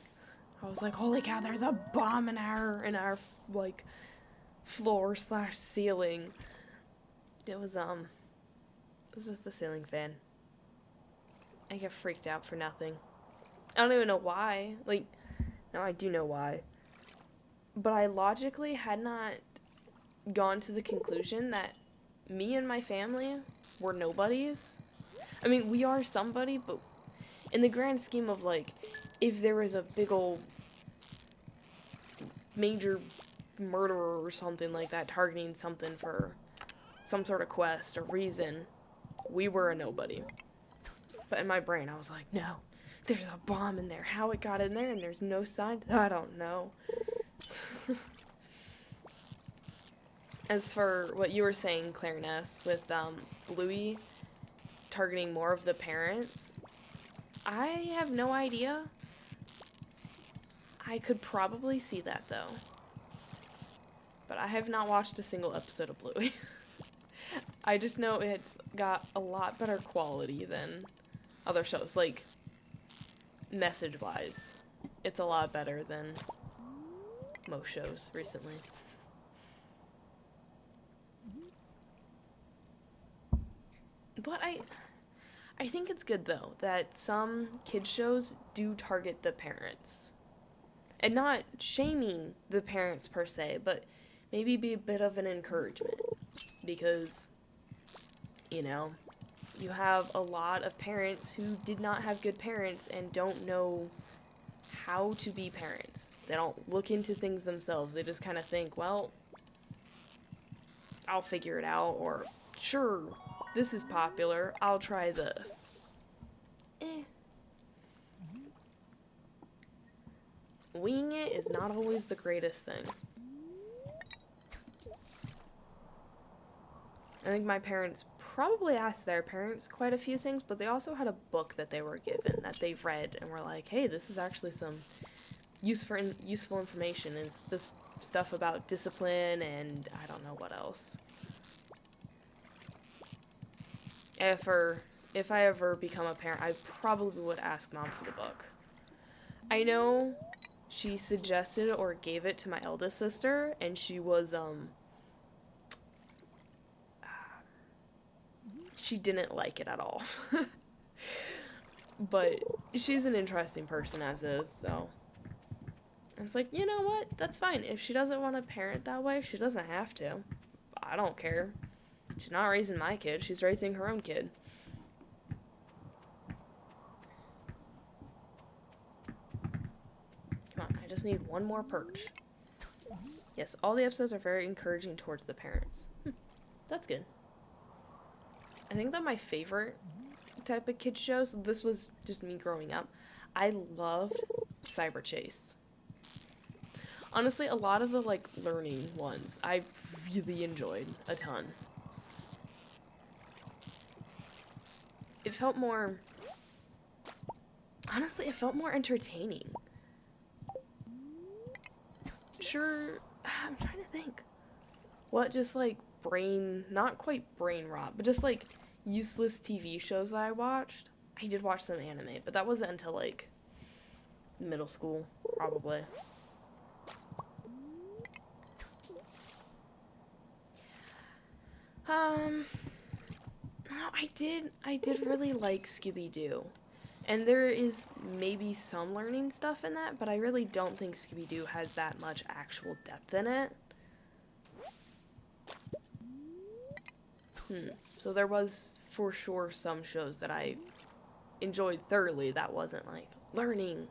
I was like, holy cow, there's a bomb in our like, floor / ceiling. It was just the ceiling fan. I get freaked out for nothing. I don't even know why. Like, now I do know why. But I logically had not gone to the conclusion that me and my family were nobodies. I mean, we are somebody, but in the grand scheme of, like, if there was a big old major murderer or something like that targeting something for some sort of quest or reason, we were a nobody. But in my brain, I was like, no, there's a bomb in there. How it got in there and there's no sign, I don't know. As for what you were saying, Clariness, with Bluey targeting more of the parents, I have no idea. I could probably see that, though. But I have not watched a single episode of Bluey. I just know it's got a lot better quality than other shows. Like, message-wise, it's a lot better than most shows recently. But I think it's good, though, that some kids shows do target the parents. And not shaming the parents per se, but maybe be a bit of an encouragement. Because, you know, you have a lot of parents who did not have good parents and don't know how to be parents. They don't look into things themselves. They just kind of think, well, I'll figure it out, or sure, this is popular, I'll try this. Winging it is not always the greatest thing. I think my parents probably asked their parents quite a few things, but they also had a book that they were given that they read and were like, hey, this is actually some useful information. And it's just stuff about discipline and I don't know what else. If I ever become a parent, I probably would ask Mom for the book. I know she suggested or gave it to my eldest sister, and she was, she didn't like it at all. But she's an interesting person as is, so. And it's like, you know what? That's fine. If she doesn't want to parent that way, she doesn't have to. I don't care. She's not raising my kid. She's raising her own kid. Come on, I just need one more perch. Yes, all the episodes are very encouraging towards the parents. That's good. I think that my favorite type of kids shows, this was just me growing up, I loved Cyber Chase. Honestly, a lot of the, like, learning ones, I really enjoyed a ton. It felt more, honestly, it felt more entertaining. Sure, I'm trying to think. What just, like, not quite brain rot, but just like useless TV shows that I watched. I did watch some anime, but that wasn't until like middle school, probably. No, I did really like Scooby-Doo. And there is maybe some learning stuff in that, but I really don't think Scooby-Doo has that much actual depth in it. So there was, for sure, some shows that I enjoyed thoroughly that wasn't, like, learning.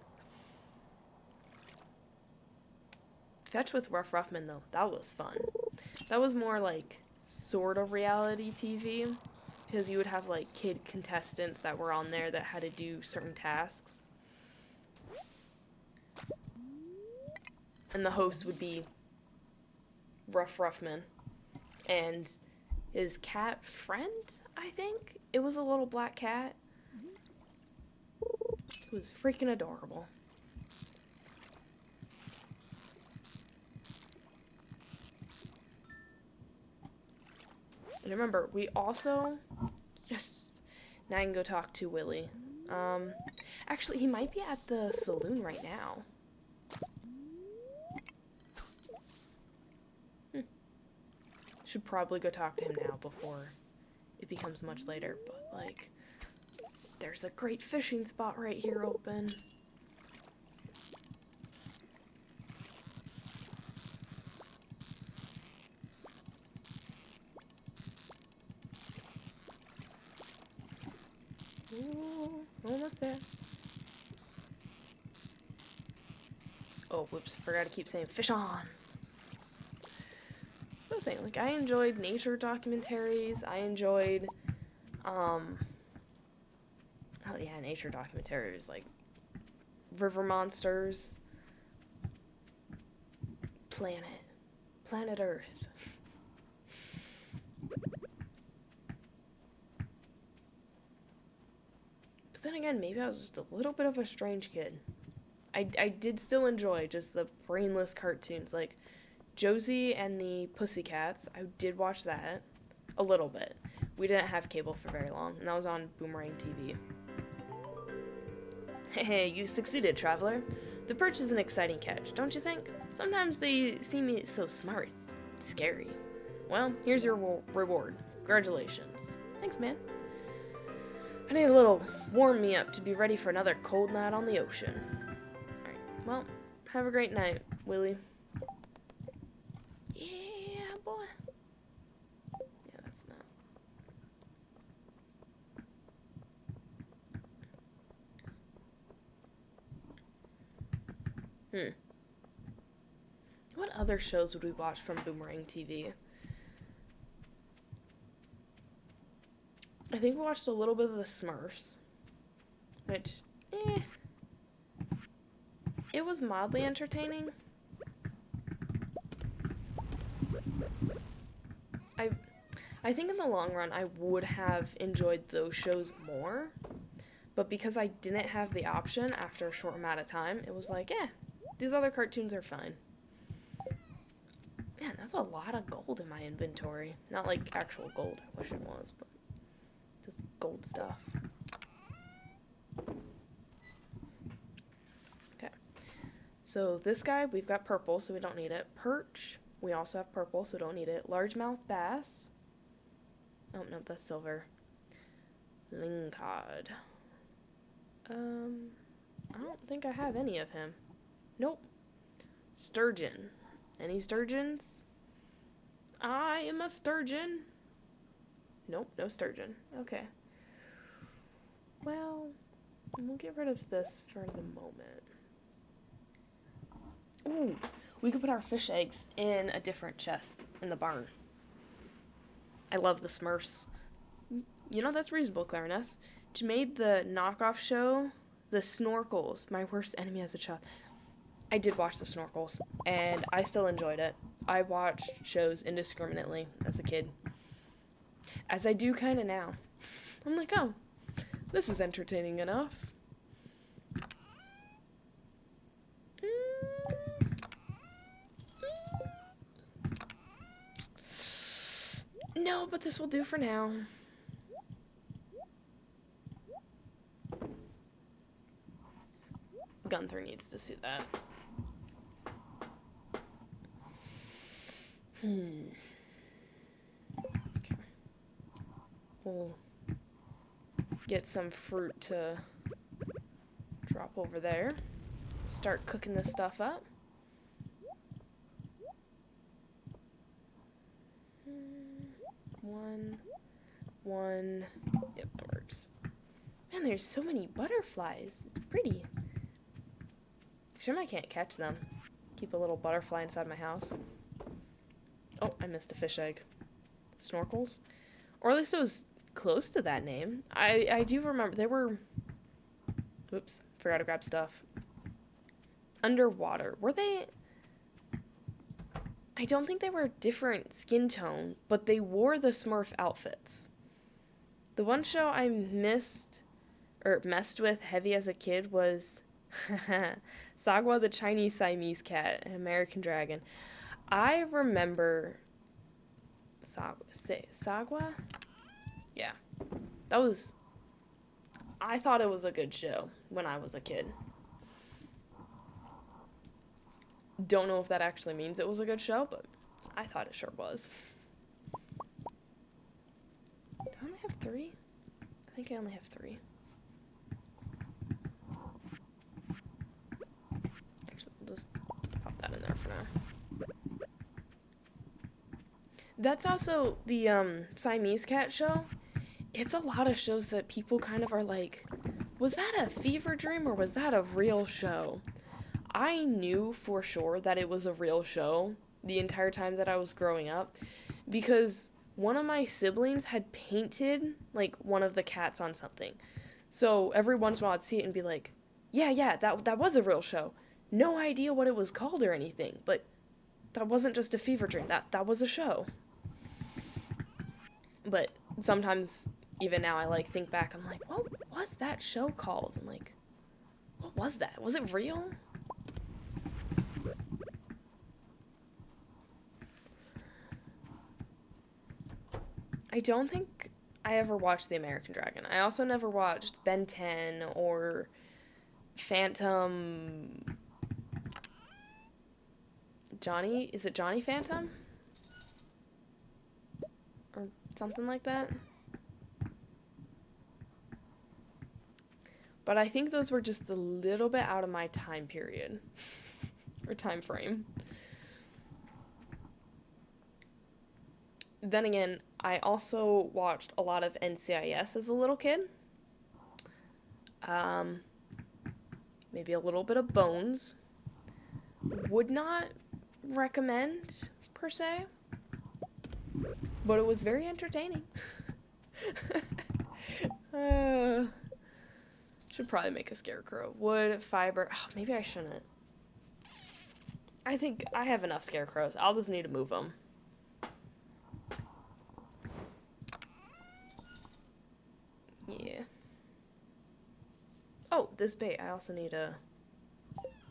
Fetch with Rough Ruffman, though, that was fun. That was more, like, sort of reality TV, because you would have, like, kid contestants that were on there that had to do certain tasks. And the host would be Rough Ruffman. And his cat friend, I think? It was a little black cat. It was freaking adorable. And remember, we also now I can go talk to Willie. Actually, he might be at the saloon right now. Should probably go talk to him now before it becomes much later, but, like, there's a great fishing spot right here open. Ooh, almost there. Oh, whoops, forgot to keep saying fish on. Another thing, like, I enjoyed nature documentaries, I enjoyed, oh yeah, nature documentaries, like, river monsters, planet Earth. But then again, maybe I was just a little bit of a strange kid. I did still enjoy just the brainless cartoons, like Josie and the Pussycats. I did watch that a little bit. We didn't have cable for very long, and that was on Boomerang TV. Hey, you succeeded, traveler. The perch is an exciting catch, don't you think? Sometimes they seem so smart, it's scary. Well, here's your reward. Congratulations. Thanks, man. I need a little warm me up to be ready for another cold night on the ocean. Alright, well, have a great night, Willie. Yeah, boy. Yeah, that's not. What other shows would we watch from Boomerang TV? I think we watched a little bit of the Smurfs, which, it was mildly entertaining. I think in the long run I would have enjoyed those shows more, but because I didn't have the option after a short amount of time, it was like, these other cartoons are fine. Man, that's a lot of gold in my inventory. Not like actual gold, I wish it was, but just gold stuff. Okay. So this guy, we've got purple, so we don't need it. Perch, we also have purple, so don't need it. Largemouth bass. Oh, no, that's silver. Lingcod. I don't think I have any of him. Nope. Sturgeon. Any sturgeons? I am a sturgeon. Nope, no sturgeon. Okay. Well, we'll get rid of this for the moment. Ooh, we could put our fish eggs in a different chest in the barn. I love the Smurfs. You know, that's reasonable, Clariness. She made the knockoff show, The Snorkels, my worst enemy as a child. I did watch The Snorkels, and I still enjoyed it. I watched shows indiscriminately as a kid. As I do kind of now. I'm like, oh, this is entertaining enough. No, but this will do for now. Gunther needs to see that. Okay. We'll get some fruit to drop over there. Start cooking this stuff up. One. Yep, that works. Man, there's so many butterflies. It's pretty. Shame I can't catch them. Keep a little butterfly inside my house. Oh, I missed a fish egg. Snorkels? Or at least it was close to that name. I do remember they were... Oops, forgot to grab stuff. Underwater. Were they... I don't think they were a different skin tone, but they wore the Smurf outfits. The one show I messed with heavy as a kid was Sagwa the Chinese Siamese Cat, an American Dragon. I remember Sagwa? Yeah. That was... I thought it was a good show when I was a kid. Don't know if that actually means it was a good show, but I thought it sure was. Do I only have 3? I think I only have 3. Actually, we'll just pop that in there for now. That's also the Siamese Cat show. It's a lot of shows that people kind of are like, was that a fever dream or was that a real show? I knew for sure that it was a real show the entire time that I was growing up because one of my siblings had painted like one of the cats on something. So every once in a while I'd see it and be like, yeah, that was a real show. No idea what it was called or anything, but that wasn't just a fever dream. That was a show. But sometimes even now I like think back, I'm like, what was that show called? I'm like, what was that? Was it real? I don't think I ever watched The American Dragon. I also never watched Ben 10 or Phantom... Johnny? Is it Johnny Phantom? Or something like that? But I think those were just a little bit out of my time period. Or time frame. Then again, I also watched a lot of NCIS as a little kid. Maybe a little bit of Bones. Would not recommend, per se. But it was very entertaining. Should probably make a scarecrow. Wood, fiber. Oh, maybe I shouldn't. I think I have enough scarecrows. I'll just need to move them. Yeah. Oh, this bait I also need to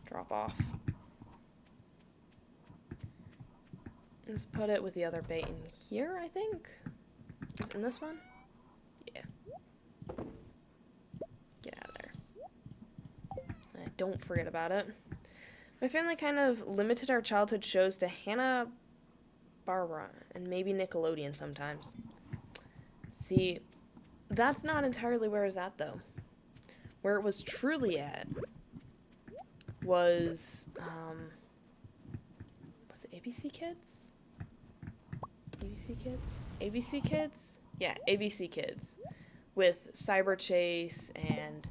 drop off. Let's put it with the other bait in here, I think. Is it in this one? Yeah. Get out of there. Don't forget about it. My family kind of limited our childhood shows to Hanna-Barbera and maybe Nickelodeon sometimes. See, that's not entirely where it's at, though. Where it was truly at was it ABC Kids? ABC Kids? ABC Kids? Yeah, ABC Kids. With Cyber Chase and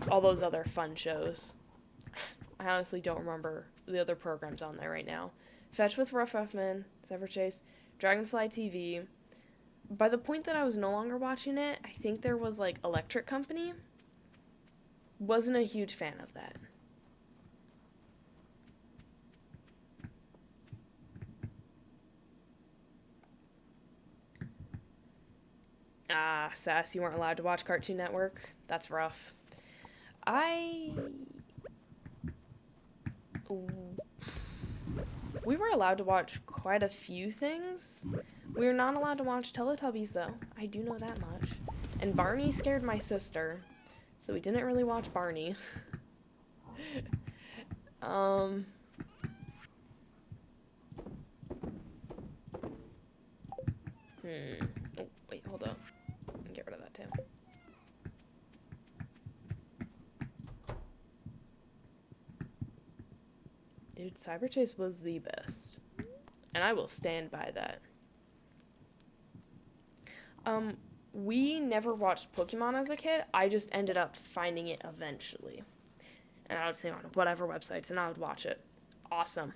all those other fun shows. I honestly don't remember the other programs on there right now. Fetch with Ruff Ruffman, Cyber Chase, Dragonfly TV. By the point that I was no longer watching it, I think there was like Electric Company. Wasn't a huge fan of that. Ah, Sass, you weren't allowed to watch Cartoon Network? That's rough. We were allowed to watch quite a few things. We were not allowed to watch Teletubbies, though. I do know that much. And Barney scared my sister, so we didn't really watch Barney. Oh, wait, hold up. Get rid of that, too. Dude, Cyber Chase was the best. And I will stand by that. We never watched Pokemon as a kid. I just ended up finding it eventually. And I would say on whatever websites, and I would watch it. Awesome.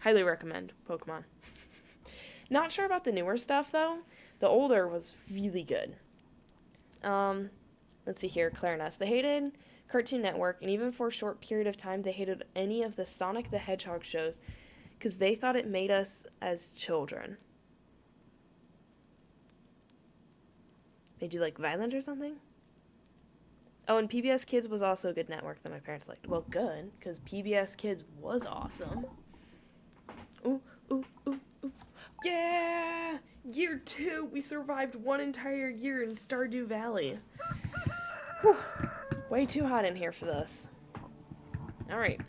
Highly recommend Pokemon. Not sure about the newer stuff, though. The older was really good. Let's see here. Clarinets. They hated Cartoon Network, and even for a short period of time, they hated any of the Sonic the Hedgehog shows because they thought it made us as children. Made you, like, violent or something? Oh, and PBS Kids was also a good network that my parents liked. Well, good, because PBS Kids was awesome. Ooh, ooh, ooh, ooh. Yeah! Year 2! We survived one entire year in Stardew Valley. Whew. Way too hot in here for this. Alright.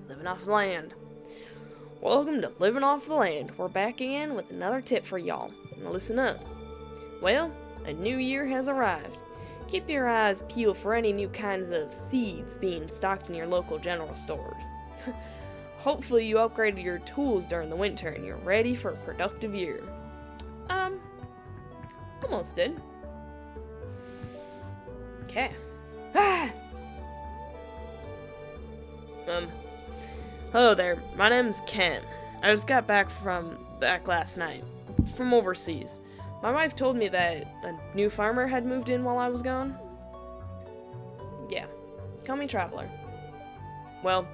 Living off the land. Welcome to Living Off the Land. We're back again with another tip for y'all. Now listen up. Well, a new year has arrived. Keep your eyes peeled for any new kinds of seeds being stocked in your local general stores. Hopefully you upgraded your tools during the winter and you're ready for a productive year. Almost did. Okay. Ah! Hello there. My name's Ken. I just got back last night from overseas. My wife told me that a new farmer had moved in while I was gone. Yeah, call me Traveler. Well,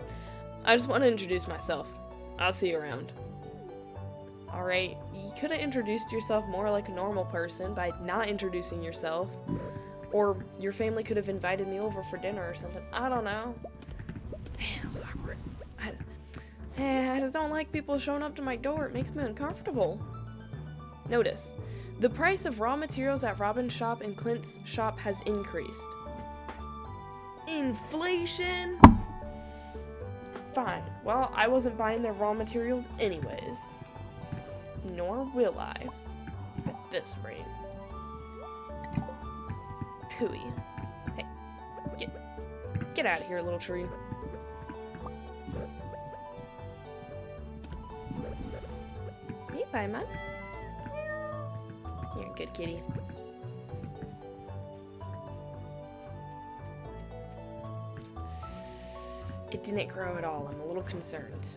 I just want to introduce myself. I'll see you around. Alright, you could have introduced yourself more like a normal person by not introducing yourself. Or your family could have invited me over for dinner or something. I don't know. Man, that was awkward. I just don't like people showing up to my door. It makes me uncomfortable. Notice. The price of raw materials at Robin's shop and Clint's shop has increased. Inflation? Fine. Well, I wasn't buying their raw materials anyways. Nor will I. At this rate. Pooey. Hey. Get out of here, little tree. Hey, bye, man. You're a good kitty. It didn't grow at all. I'm a little concerned.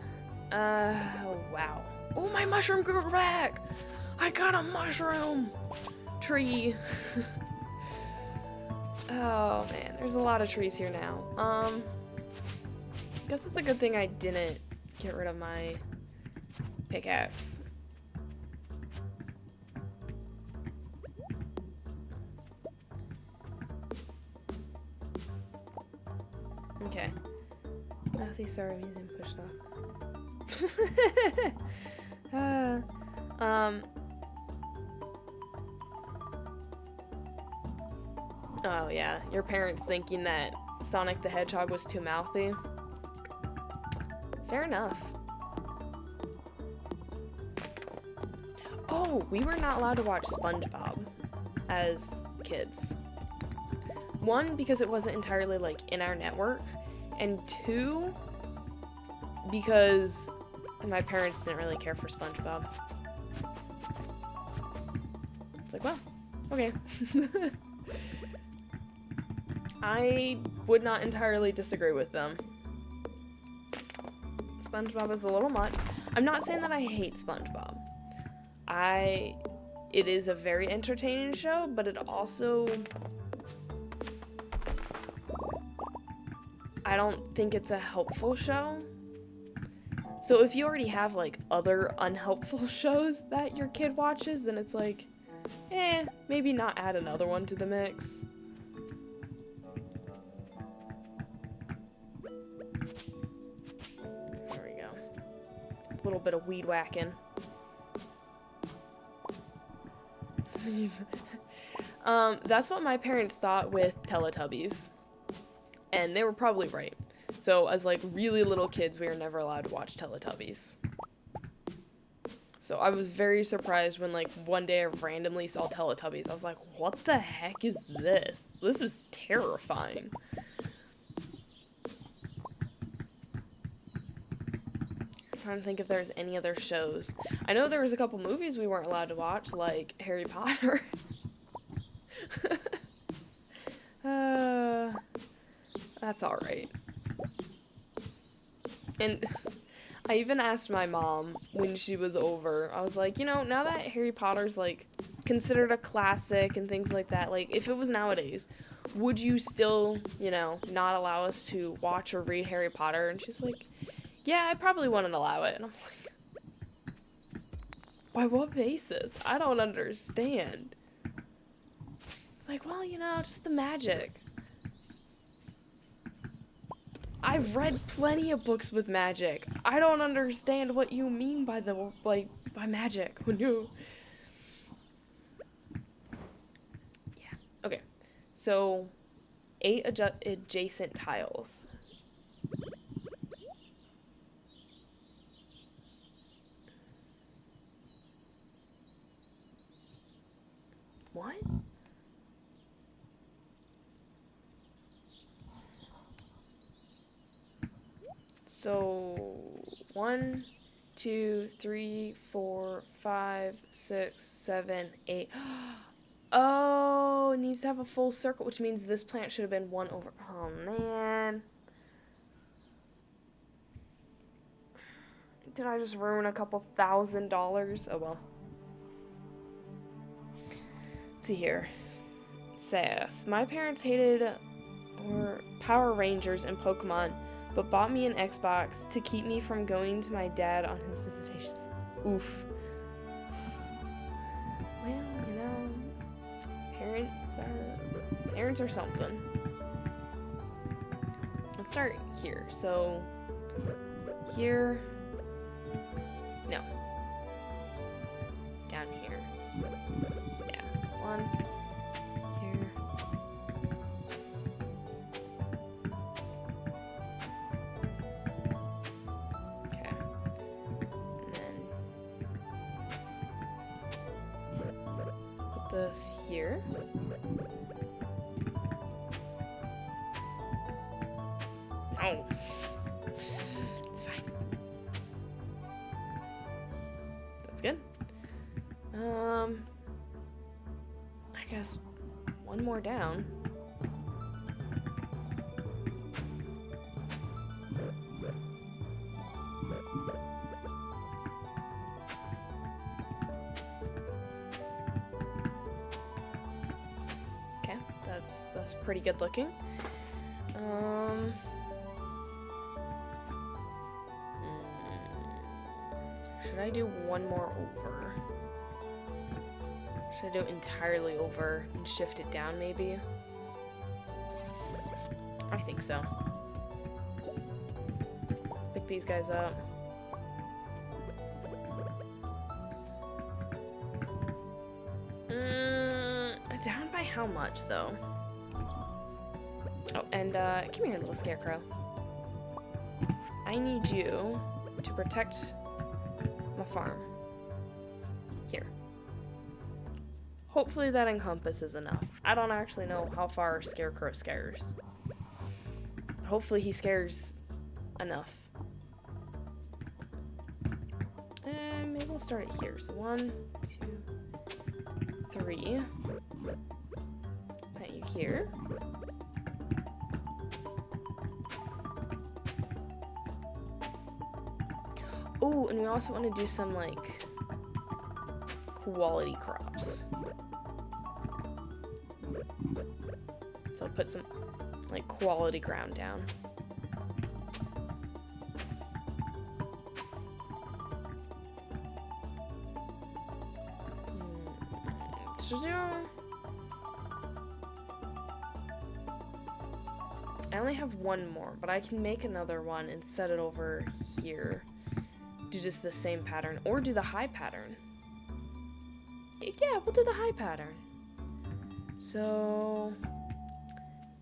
Wow. Oh, my mushroom grew back! I got a mushroom tree. Oh, man. There's a lot of trees here now. Guess it's a good thing I didn't get rid of my pickaxe. Okay. Nothing, sorry, music pushed off. Oh yeah, your parents thinking that Sonic the Hedgehog was too mouthy. Fair enough. Oh, we were not allowed to watch SpongeBob as kids. One, because it wasn't entirely, like, in our network, and two, because my parents didn't really care for SpongeBob. It's like, well, okay. I would not entirely disagree with them. SpongeBob is a little much. I'm not saying that I hate SpongeBob. It is a very entertaining show, but it also... I don't think it's a helpful show. So if you already have, like, other unhelpful shows that your kid watches, then it's like, maybe not add another one to the mix. There we go. little bit of weed whacking. That's what my parents thought with Teletubbies. And they were probably right. So as like really little kids, we were never allowed to watch Teletubbies. So I was very surprised when like one day I randomly saw Teletubbies. I was like, what the heck is this? This is terrifying. I'm trying to think if there's any other shows. I know there was a couple movies we weren't allowed to watch, like Harry Potter. That's alright. And I even asked my mom when she was over, I was like, you know, now that Harry Potter's, like, considered a classic and things like that, like, if it was nowadays, would you still, you know, not allow us to watch or read Harry Potter? And she's like, yeah, I probably wouldn't allow it. And I'm like, by what basis? I don't understand. It's like, well, you know, just the magic. I've read plenty of books with magic. I don't understand what you mean by the, like, by magic. No. Yeah. Okay. So, 8 adjacent tiles. What? So 1, 2, 3, 4, 5, 6, 7, 8. Oh, it needs to have a full circle, which means this plant should have been 1 over. Oh, man. Did I just ruin a couple $1,000? Oh, well. Let's see here. It says, my parents hated Power Rangers and Pokemon, but bought me an Xbox to keep me from going to my dad on his visitations. Oof. Well, you know, parents are something. Let's start here. So, here, no. Down here. Yeah, 1, here. This here. Oh, it's fine. That's good. I guess 1 more down. That's pretty good looking. Should I do 1 more over? Should I do it entirely over and shift it down maybe? I think so. Pick these guys up. Down by how much though? Oh, and come here, little scarecrow. I need you to protect my farm. Here. Hopefully that encompasses enough. I don't actually know how far Scarecrow scares. Hopefully he scares enough. And maybe we'll start it here. So 1, 2, 3. Put you here. Oh, and we also want to do some, like, quality crops. So I'll put some, like, quality ground down. I only have 1 more, but I can make another one and set it over here. do just the same pattern or do the high pattern. Yeah, we'll do the high pattern. So,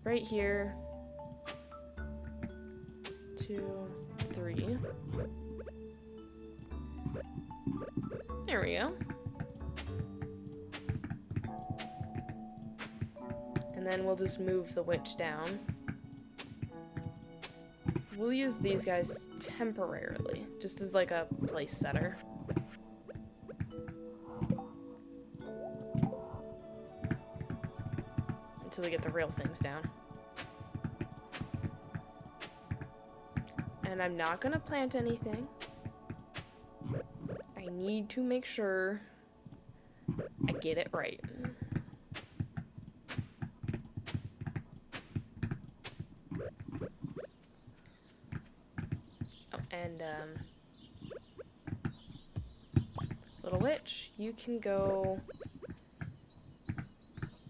right here, 2, 3. There we go. And then we'll just move the witch down. We'll use these guys temporarily, just as like a place setter. Until we get the real things down. And I'm not gonna plant anything. I need to make sure I get it right. Oh, and little witch, you can go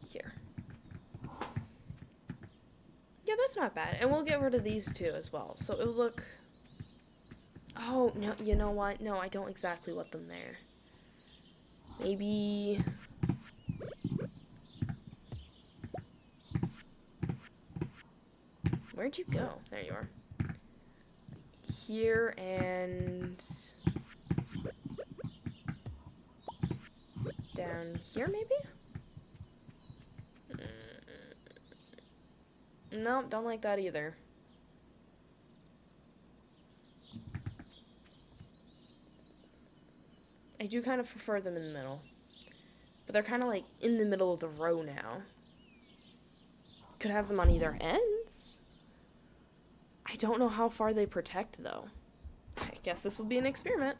here. Yeah, that's not bad. And we'll get rid of these two as well. So it'll look... Oh, no, you know what? No, I don't exactly want them there. Maybe... Where'd you go? There you are. Here and... down here, maybe? Nope, don't like that either. I do kind of prefer them in the middle. But they're kind of like in the middle of the row now. Could have them on either ends. I don't know how far they protect, though. I guess this will be an experiment.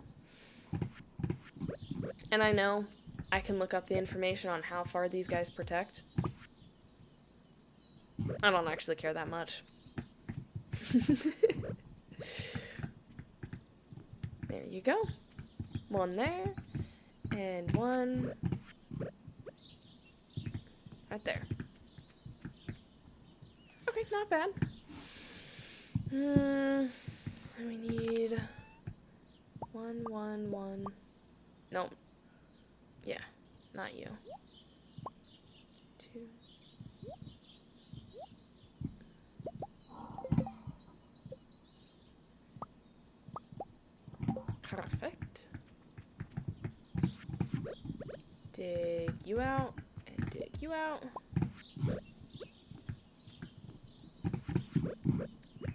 And I know I can look up the information on how far these guys protect. I don't actually care that much. There you go. One there. And one right there. Okay, not bad. We need 1, 1, 1. No. Yeah, not you. 2. Perfect. Dig you out, and dig you out.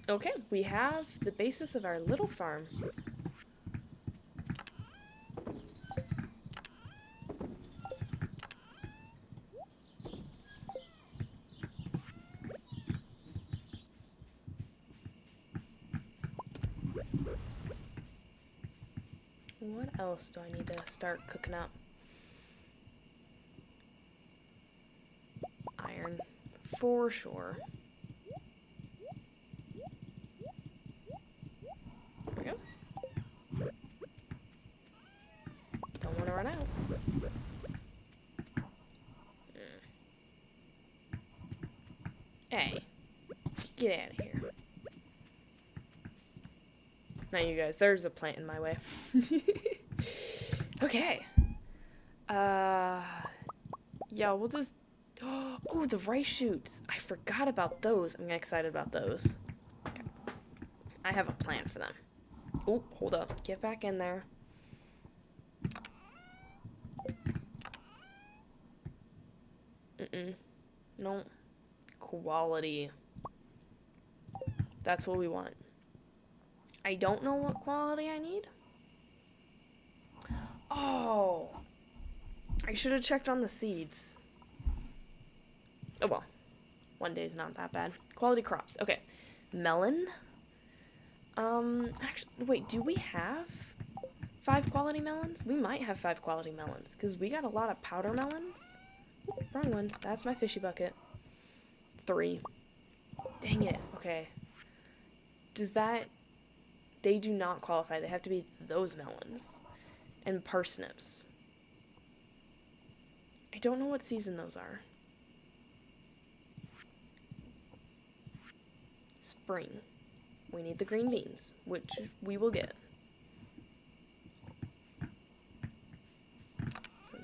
Okay, we have the basis of our little farm. What else do I need to start cooking up? Iron, for sure. There we go. Don't want to run out. Hey, get out of here. Now you guys, there's a plant in my way. Okay. Yeah, we'll just... Oh, the rice shoots. I forgot about those. I'm excited about those. Okay. I have a plan for them. Oh, hold up. Get back in there. No. Quality. That's what we want. I don't know what quality I need. Oh. I should have checked on the seeds. Oh well. One day is not that bad. Quality crops. Okay. Melon. Actually, wait, do we have 5 quality melons? We might have 5 quality melons, because we got a lot of powder melons. Ooh, wrong ones. That's my fishy bucket. 3. Dang it. Okay. Does that... They do not qualify. They have to be those melons. And parsnips. I don't know what season those are. Spring. We need the green beans, which we will get.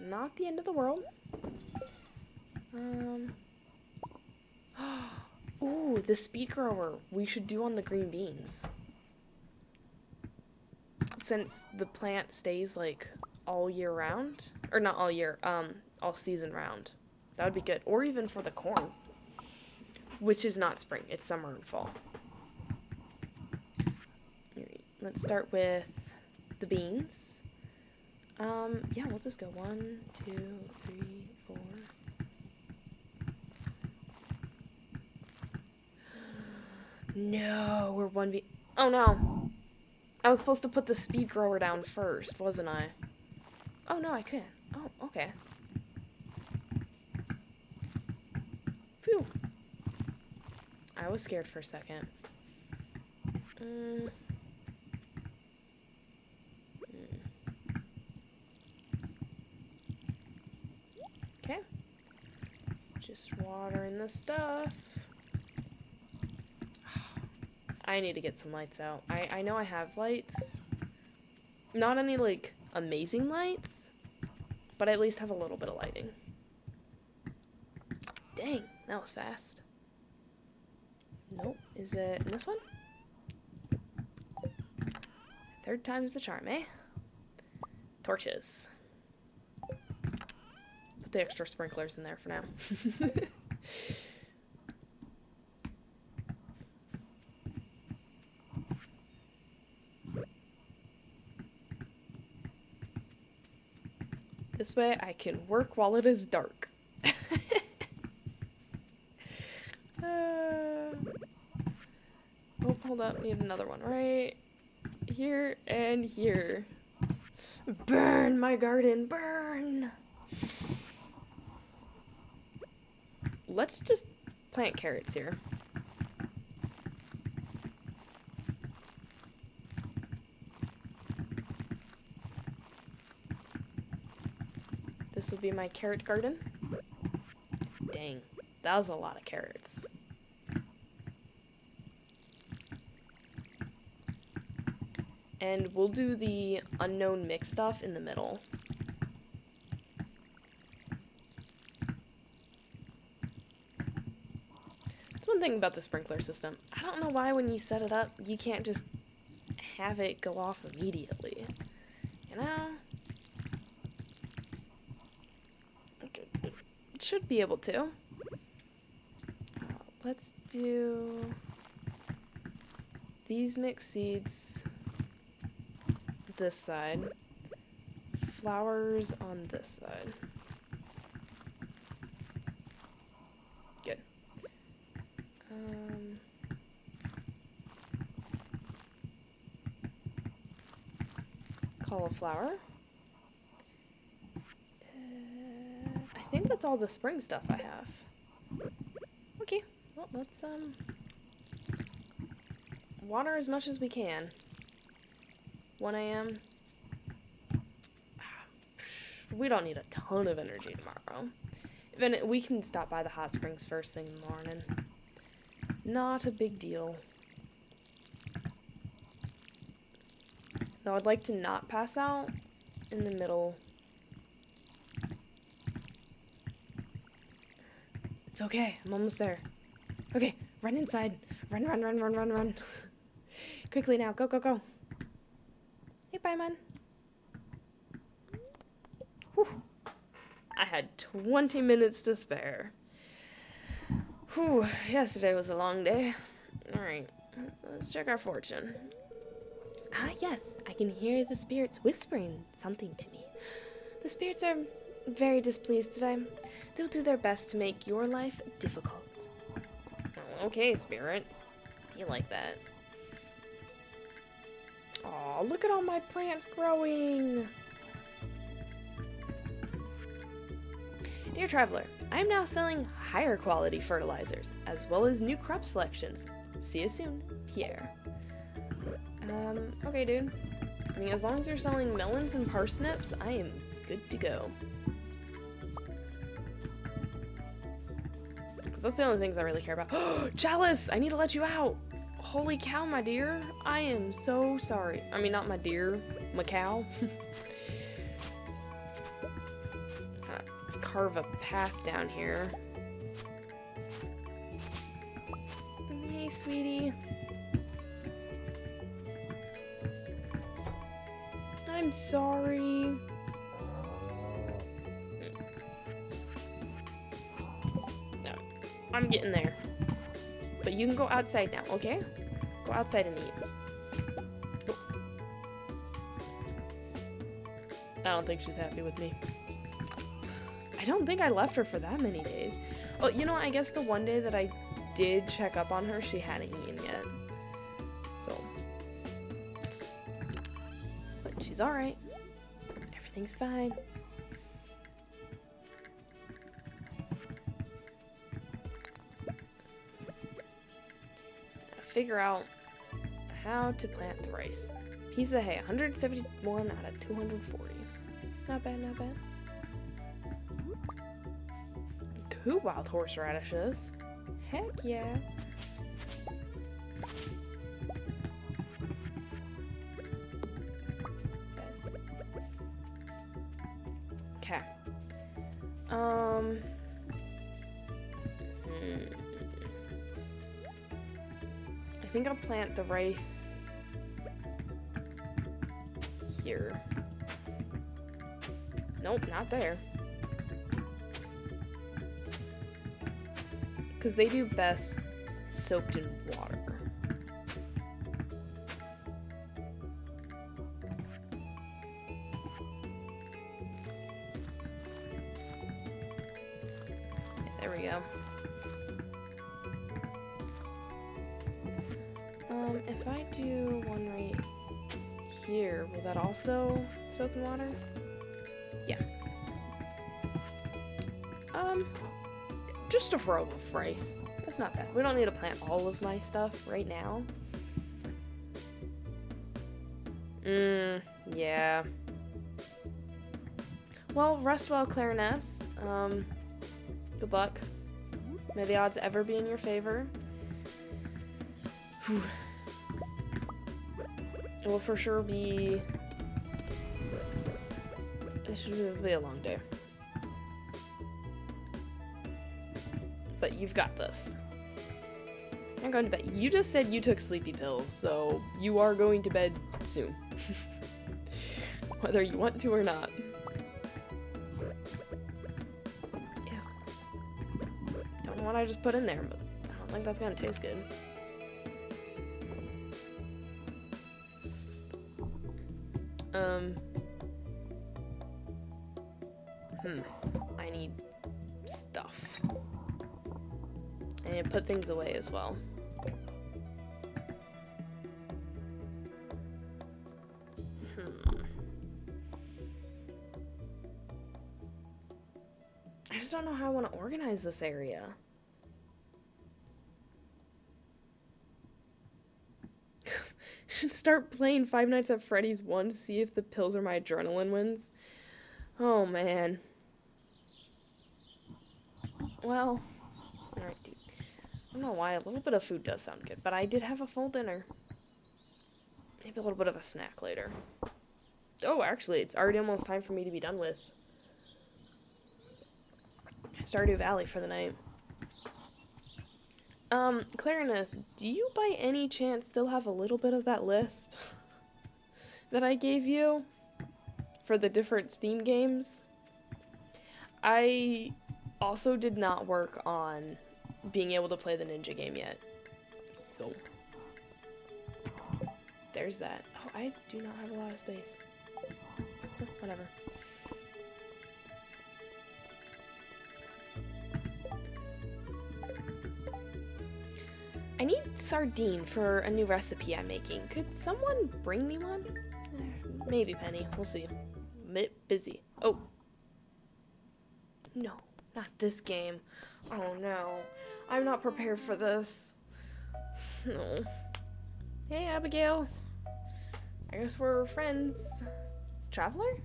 not the end of the world. Ooh, the speed grower we should do on the green beans. Since the plant stays like all year round, or not all year, all season round. That would be good. Or even for the corn, which is not spring, it's summer and fall. Let's start with the beans. Yeah, we'll just go 1, 2, 3, 4. No, we're 1 Oh no! I was supposed to put the speed grower down first, wasn't I? Oh no, I couldn't. Oh, okay. Phew. I was scared for a second. Okay. Just watering the stuff. I need to get some lights out. I know I have lights. Not any, like, amazing lights, but I at least have a little bit of lighting. Dang, that was fast. Nope. Is it in this one? Third time's the charm, eh? Torches. Put the extra sprinklers in there for now. This way I can work while it is dark. Oh, hold up. Need another one right here and here. Burn my garden, burn! Let's just plant carrots here. This will be my carrot garden. Dang, that was a lot of carrots. And we'll do the unknown mix stuff in the middle. That's one thing about the sprinkler system. I don't know why when you set it up, you can't just have it go off immediately. You know? It should be able to. Let's do these mixed seeds this side, flowers on this side. Good. Cauliflower. I think that's all the spring stuff I have. Okay, well, let's water as much as we can. 1 a.m. We don't need a ton of energy tomorrow. Even we can stop by the hot springs first thing in the morning. Not a big deal. Though I'd like to not pass out in the middle. It's okay. I'm almost there. Okay, run inside. Run, run, run, run, run, run. Quickly now. Go, go, go. Hey, bye, man. Whew. I had 20 minutes to spare. Whew, yesterday was a long day. Alright, let's check our fortune. Ah, yes, I can hear the spirits whispering something to me. The spirits are very displeased today. They'll do their best to make your life difficult. Oh, okay, spirits. You like that. Aw, look at all my plants growing! Dear Traveler, I am now selling higher quality fertilizers, as well as new crop selections. See you soon, Pierre. Okay, dude. I mean, as long as you're selling melons and parsnips, I am good to go. Because that's the only things I really care about. Oh, Chalice! I need to let you out! Holy cow, my dear. I am so sorry. I mean, not my dear. My cow. carve a path down here. Hey, sweetie. I'm sorry. No, I'm getting there. But you can go outside now, okay? Go outside and eat. I don't think she's happy with me. I don't think I left her for that many days. Oh, you know, I guess the one day that I did check up on her, she hadn't eaten yet. So. But she's alright. Everything's fine. Gotta figure out how to plant the rice. Piece of hay, 171 out of 240. Not bad, not bad. 2 wild horseradishes. Heck yeah. Okay. I think I'll plant the rice here. Nope, not there. Because they do best soaked in water. There we go. If I do one right here, will that also soak in water? Yeah. Just a row of rice. That's not bad. We don't need to plant all of my stuff right now. Yeah. Well, rest well, Clariness. Good luck. May the odds ever be in your favor. Whew. It will for sure be... It should be a long day. But you've got this. I'm going to bed. You just said you took sleepy pills, so you are going to bed soon. Whether you want to or not. Yeah. Don't know what I just put in there, but I don't think that's gonna taste good. I need stuff. I need to put things away as well. I just don't know how I want to organize this area. Should start playing Five Nights at Freddy's 1 to see if the pills are my adrenaline wins. Oh, man. Well, alright, dude. I don't know why, a little bit of food does sound good, but I did have a full dinner. Maybe a little bit of a snack later. Oh, actually, it's already almost time for me to be done with Stardew Valley for the night. Clariness, do you by any chance still have a little bit of that list that I gave you for the different Steam games? I also did not work on being able to play the ninja game yet. So, there's that. Oh, I do not have a lot of space. Whatever. I need sardine for a new recipe I'm making. Could someone bring me one? Maybe Penny. We'll see. Bit busy. Oh. No, not this game. Oh no. I'm not prepared for this. No. Hey, Abigail. I guess we're friends. Traveler?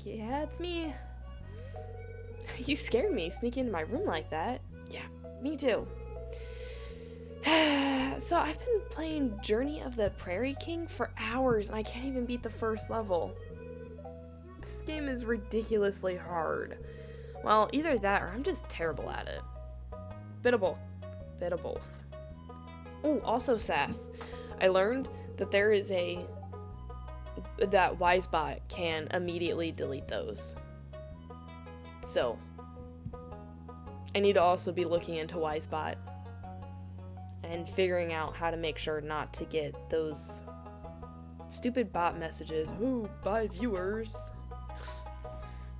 Yeah, it's me. You scared me sneaking into my room like that. Yeah, me too. So I've been playing Journey of the Prairie King for hours and I can't even beat the first level. This game is ridiculously hard. Well, either that or I'm just terrible at it. Bit of both. Bit of both. Oh, also sass. I learned that there is that Wisebot can immediately delete those. So, I need to also be looking into Wisebot and figuring out how to make sure not to get those stupid bot messages. Ooh, bye viewers.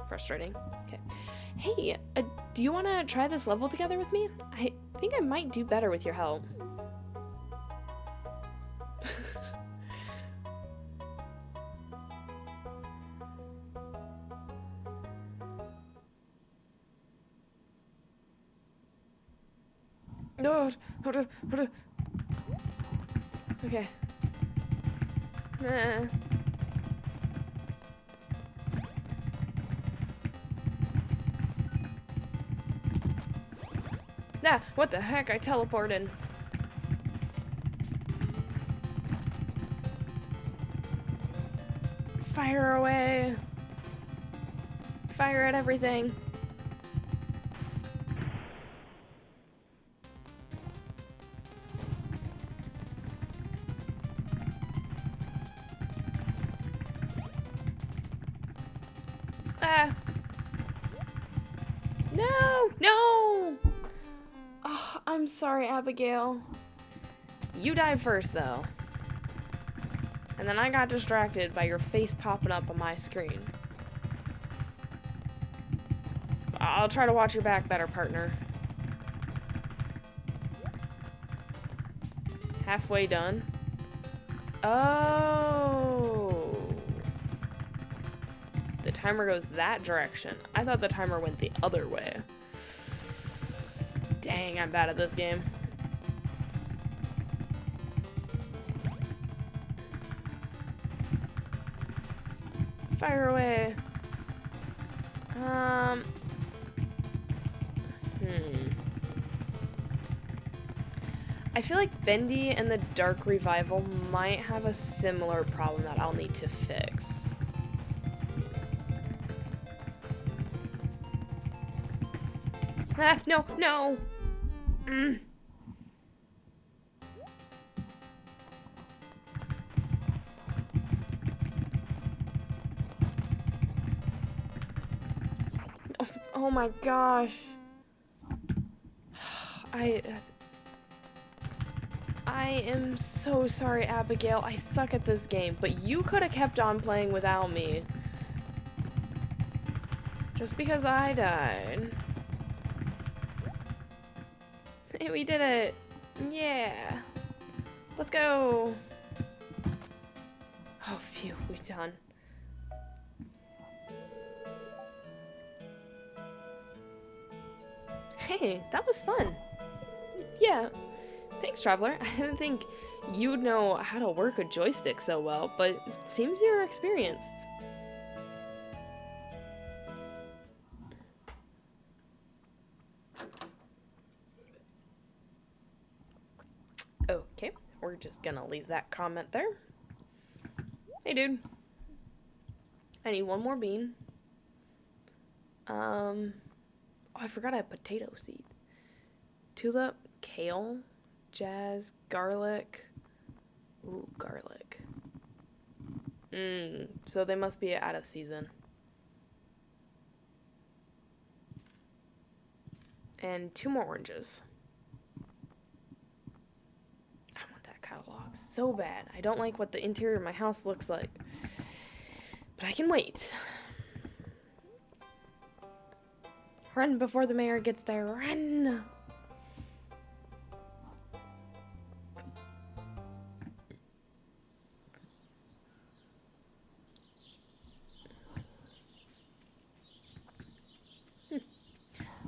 Frustrating. Okay. Hey, do you want to try this level together with me? I think I might do better with your help. No, hold on. Okay. Ah, what the heck? I teleported. Fire away. Fire at everything. Ah. No! No! Oh, I'm sorry, Abigail. You died first, though. And then I got distracted by your face popping up on my screen. I'll try to watch your back better, partner. Halfway done. Oh. The timer goes that direction. I thought the timer went the other way. Dang, I'm bad at this game. Fire away. I feel like Bendy and the Dark Revival might have a similar problem that I'll need to fix. Ah, no, no! Oh my gosh. I am so sorry, Abigail. I suck at this game, but you could have kept on playing without me. Just because I died. Hey, we did it. Yeah. Let's go. Oh, phew, we're done. Hey, that was fun. Yeah. Thanks, Traveler. I didn't think you'd know how to work a joystick so well, but it seems you're experienced. Okay, we're just gonna leave that comment there. Hey, dude. I need one more bean. Oh, I forgot I had potato seed. Tulip, kale, jazz, garlic. Ooh, garlic. So they must be out of season. And 2 more oranges. I want that catalog so bad. I don't like what the interior of my house looks like. But I can wait. Run before the mayor gets there. Run!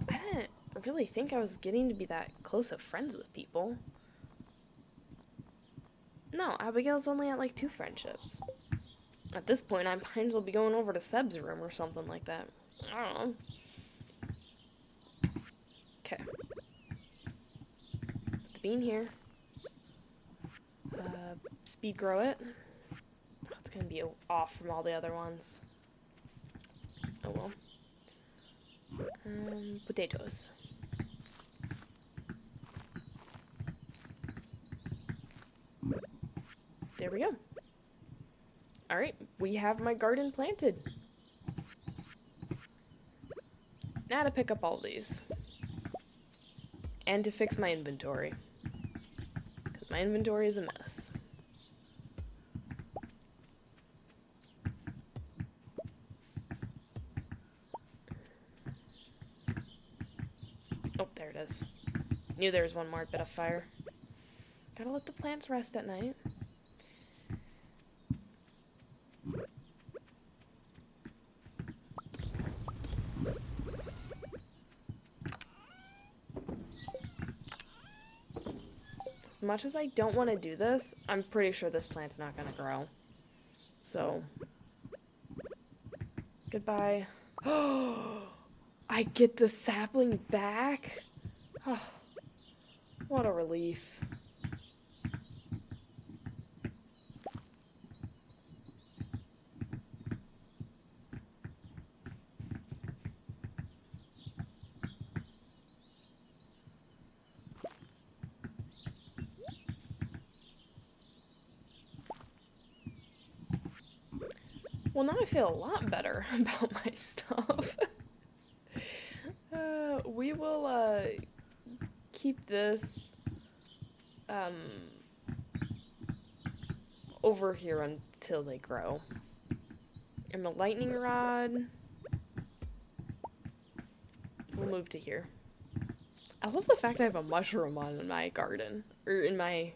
I didn't really think I was getting to be that close of friends with people. No, Abigail's only at like 2 friendships. At this point, I might as well be going over to Seb's room or something like that. I don't know. Okay. Put the bean here. Speed grow it. Oh, it's gonna be off from all the other ones. Oh well. Potatoes. There we go. Alright, we have my garden planted. Now to pick up all these. And to fix my inventory. Because my inventory is a mess. Oh, there it is. Knew there was one more bit of fire. Gotta let the plants rest at night. As much as I don't want to do this, I'm pretty sure this plant's not gonna grow. So, goodbye. Oh, I get the sapling back? Oh, what a relief. Well, now I feel a lot better about my stuff. We will, keep this, over here until they grow. And the lightning rod, we'll move to here. I love the fact I have a mushroom on my garden, or in my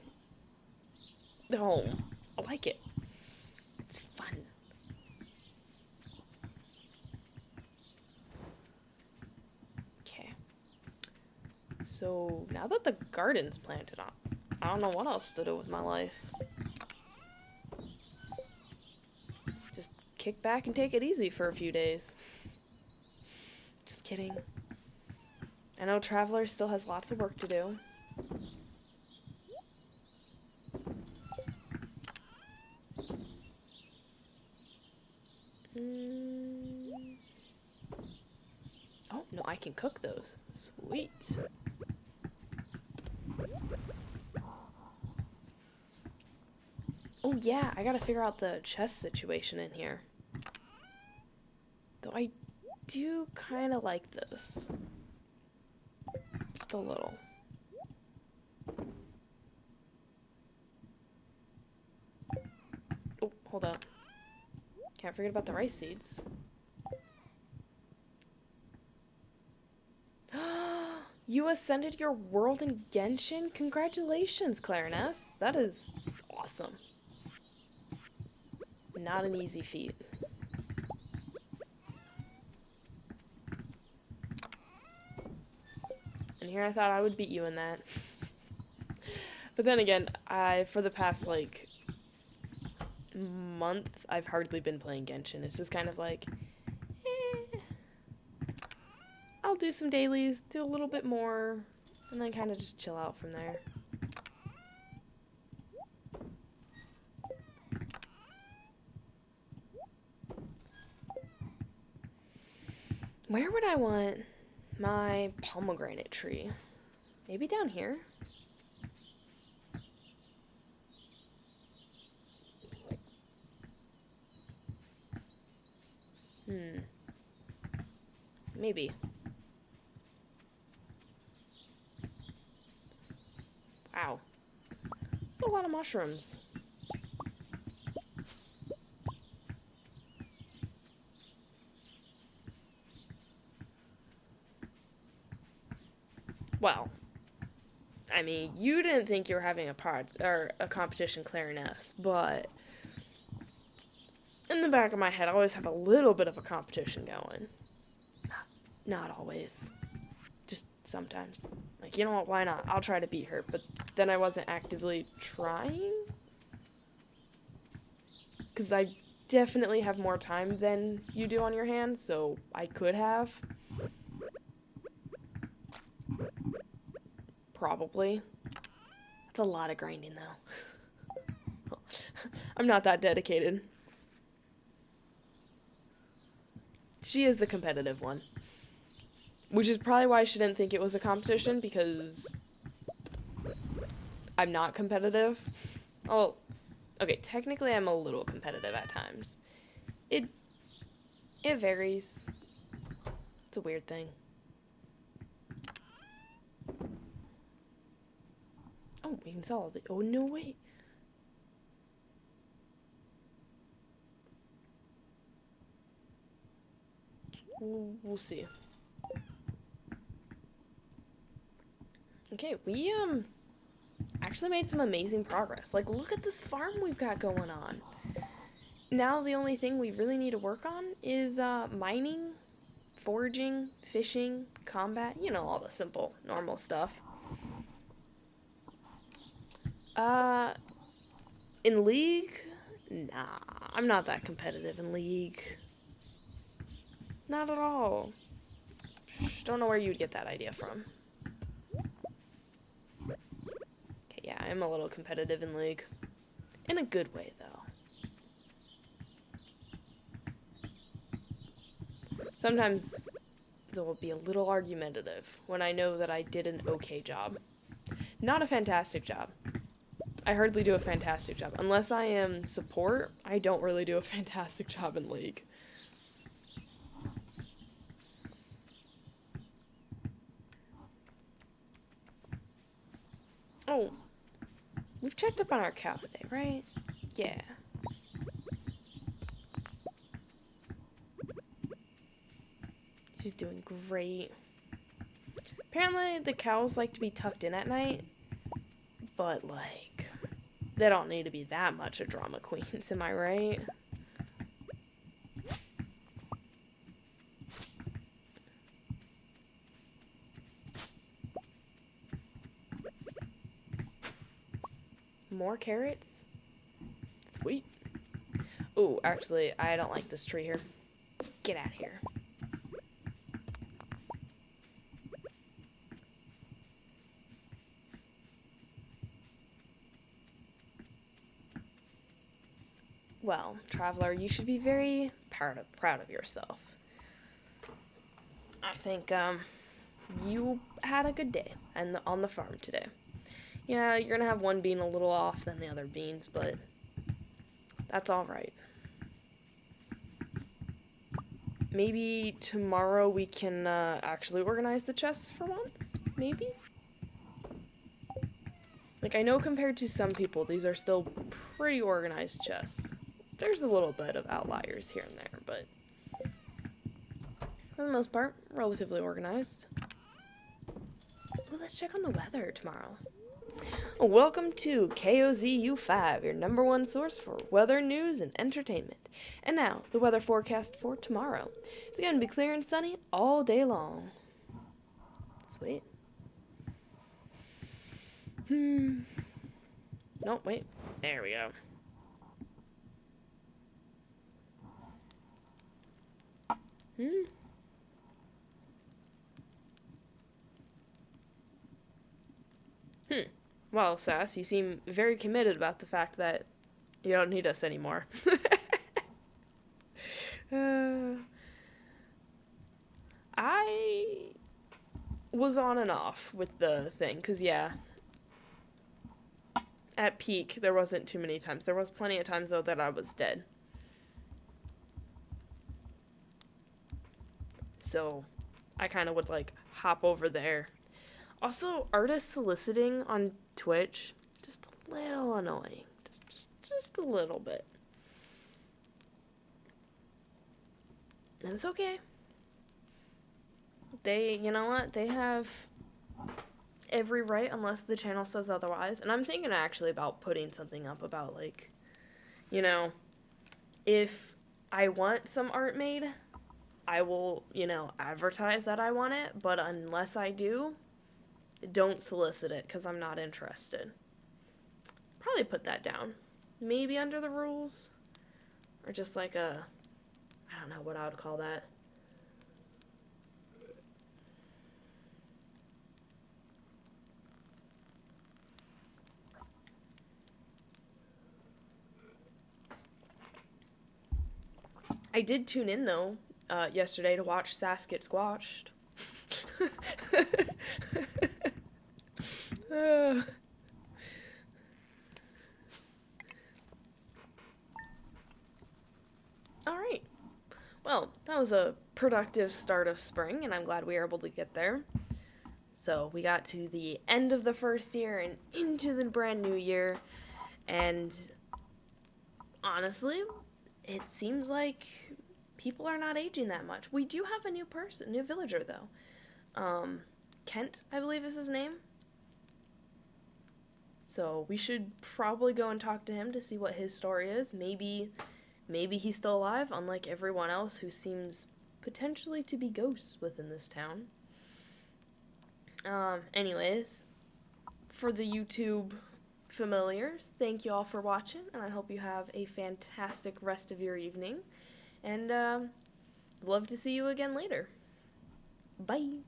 home. I like it. It's fun. Okay. So, now that the garden's planted up, I don't know what else to do with my life. Just kick back and take it easy for a few days. Just kidding. I know Traveler still has lots of work to do. Oh, no, I can cook those. Sweet. Oh yeah, I gotta figure out the chest situation in here. Though I do kind of like this. Just a little. Oh, hold up. Can't forget about the rice seeds. You ascended your world in Genshin? Congratulations, Clariness. That is awesome. Not an easy feat. And here I thought I would beat you in that. But then again, for the past, like, month, I've hardly been playing Genshin. It's just kind of like, I'll do some dailies, do a little bit more, and then kind of just chill out from there. Where would I want my pomegranate tree? Maybe down here? Maybe. Wow. That's a lot of mushrooms. Well, I mean, you didn't think you were having a competition, Clariness, but in the back of my head, I always have a little bit of a competition going. Not always. Just sometimes. Like, you know what, why not? I'll try to beat her, but then I wasn't actively trying. Because I definitely have more time than you do on your hands, so I could have. Probably. That's a lot of grinding, though. I'm not that dedicated. She is the competitive one. Which is probably why she didn't think it was a competition, because I'm not competitive. Oh, okay, technically I'm a little competitive at times. It varies. It's a weird thing. Oh, we can sell all the... Oh, no, wait. We'll see. Okay, we, actually made some amazing progress. Like, look at this farm we've got going on. Now the only thing we really need to work on is, mining, foraging, fishing, combat. You know, all the simple, normal stuff. In League? Nah, I'm not that competitive in League. Not at all. Don't know where you'd get that idea from. Okay, yeah, I'm a little competitive in League. In a good way, though. Sometimes it will be a little argumentative when I know that I did an okay job. Not a fantastic job. I hardly do a fantastic job. Unless I am support, I don't really do a fantastic job in League. Oh, we've checked up on our cow today, right? Yeah. She's doing great. Apparently, the cows like to be tucked in at night, but, like, they don't need to be that much a drama queens, am I right? More carrots? Sweet. Ooh, actually, I don't like this tree here. Get out of here. Well, Traveler, you should be very proud of yourself. I think, you had a good day on the farm today. Yeah, you're gonna have one bean a little off than the other beans, but that's alright. Maybe tomorrow we can, actually organize the chests for once? Maybe? Like, I know compared to some people, these are still pretty organized chests. There's a little bit of outliers here and there, but for the most part, relatively organized. Well, let's check on the weather tomorrow. Welcome to KOZU5, your #1 source for weather news and entertainment. And now, the weather forecast for tomorrow. It's going to be clear and sunny all day long. Sweet. Nope, wait. There we go. Well, Sass, you seem very committed about the fact that you don't need us anymore. I was on and off with the thing, because, yeah, at peak, there wasn't too many times. There was plenty of times, though, that I was dead. So I kind of would, like, hop over there. Also, artist soliciting on Twitch, just a little annoying. Just a little bit. And it's okay. You know what? They have every right unless the channel says otherwise. And I'm thinking actually about putting something up about, like, you know, if I want some art made, I will, you know, advertise that I want it. But unless I do, don't solicit it because I'm not interested. Probably put that down. Maybe under the rules. Or just like I don't know what I would call that. I did tune in, though, yesterday to watch Sass get squashed. uh. Alright. Well, that was a productive start of spring, and I'm glad we were able to get there. So, we got to the end of the first year and into the brand new year, and honestly, it seems like people are not aging that much. We do have a new villager, though. Kent, I believe is his name. So, we should probably go and talk to him to see what his story is. Maybe he's still alive, unlike everyone else who seems potentially to be ghosts within this town. Anyways, for the YouTube familiars, thank you all for watching, and I hope you have a fantastic rest of your evening, and love to see you again later. Bye!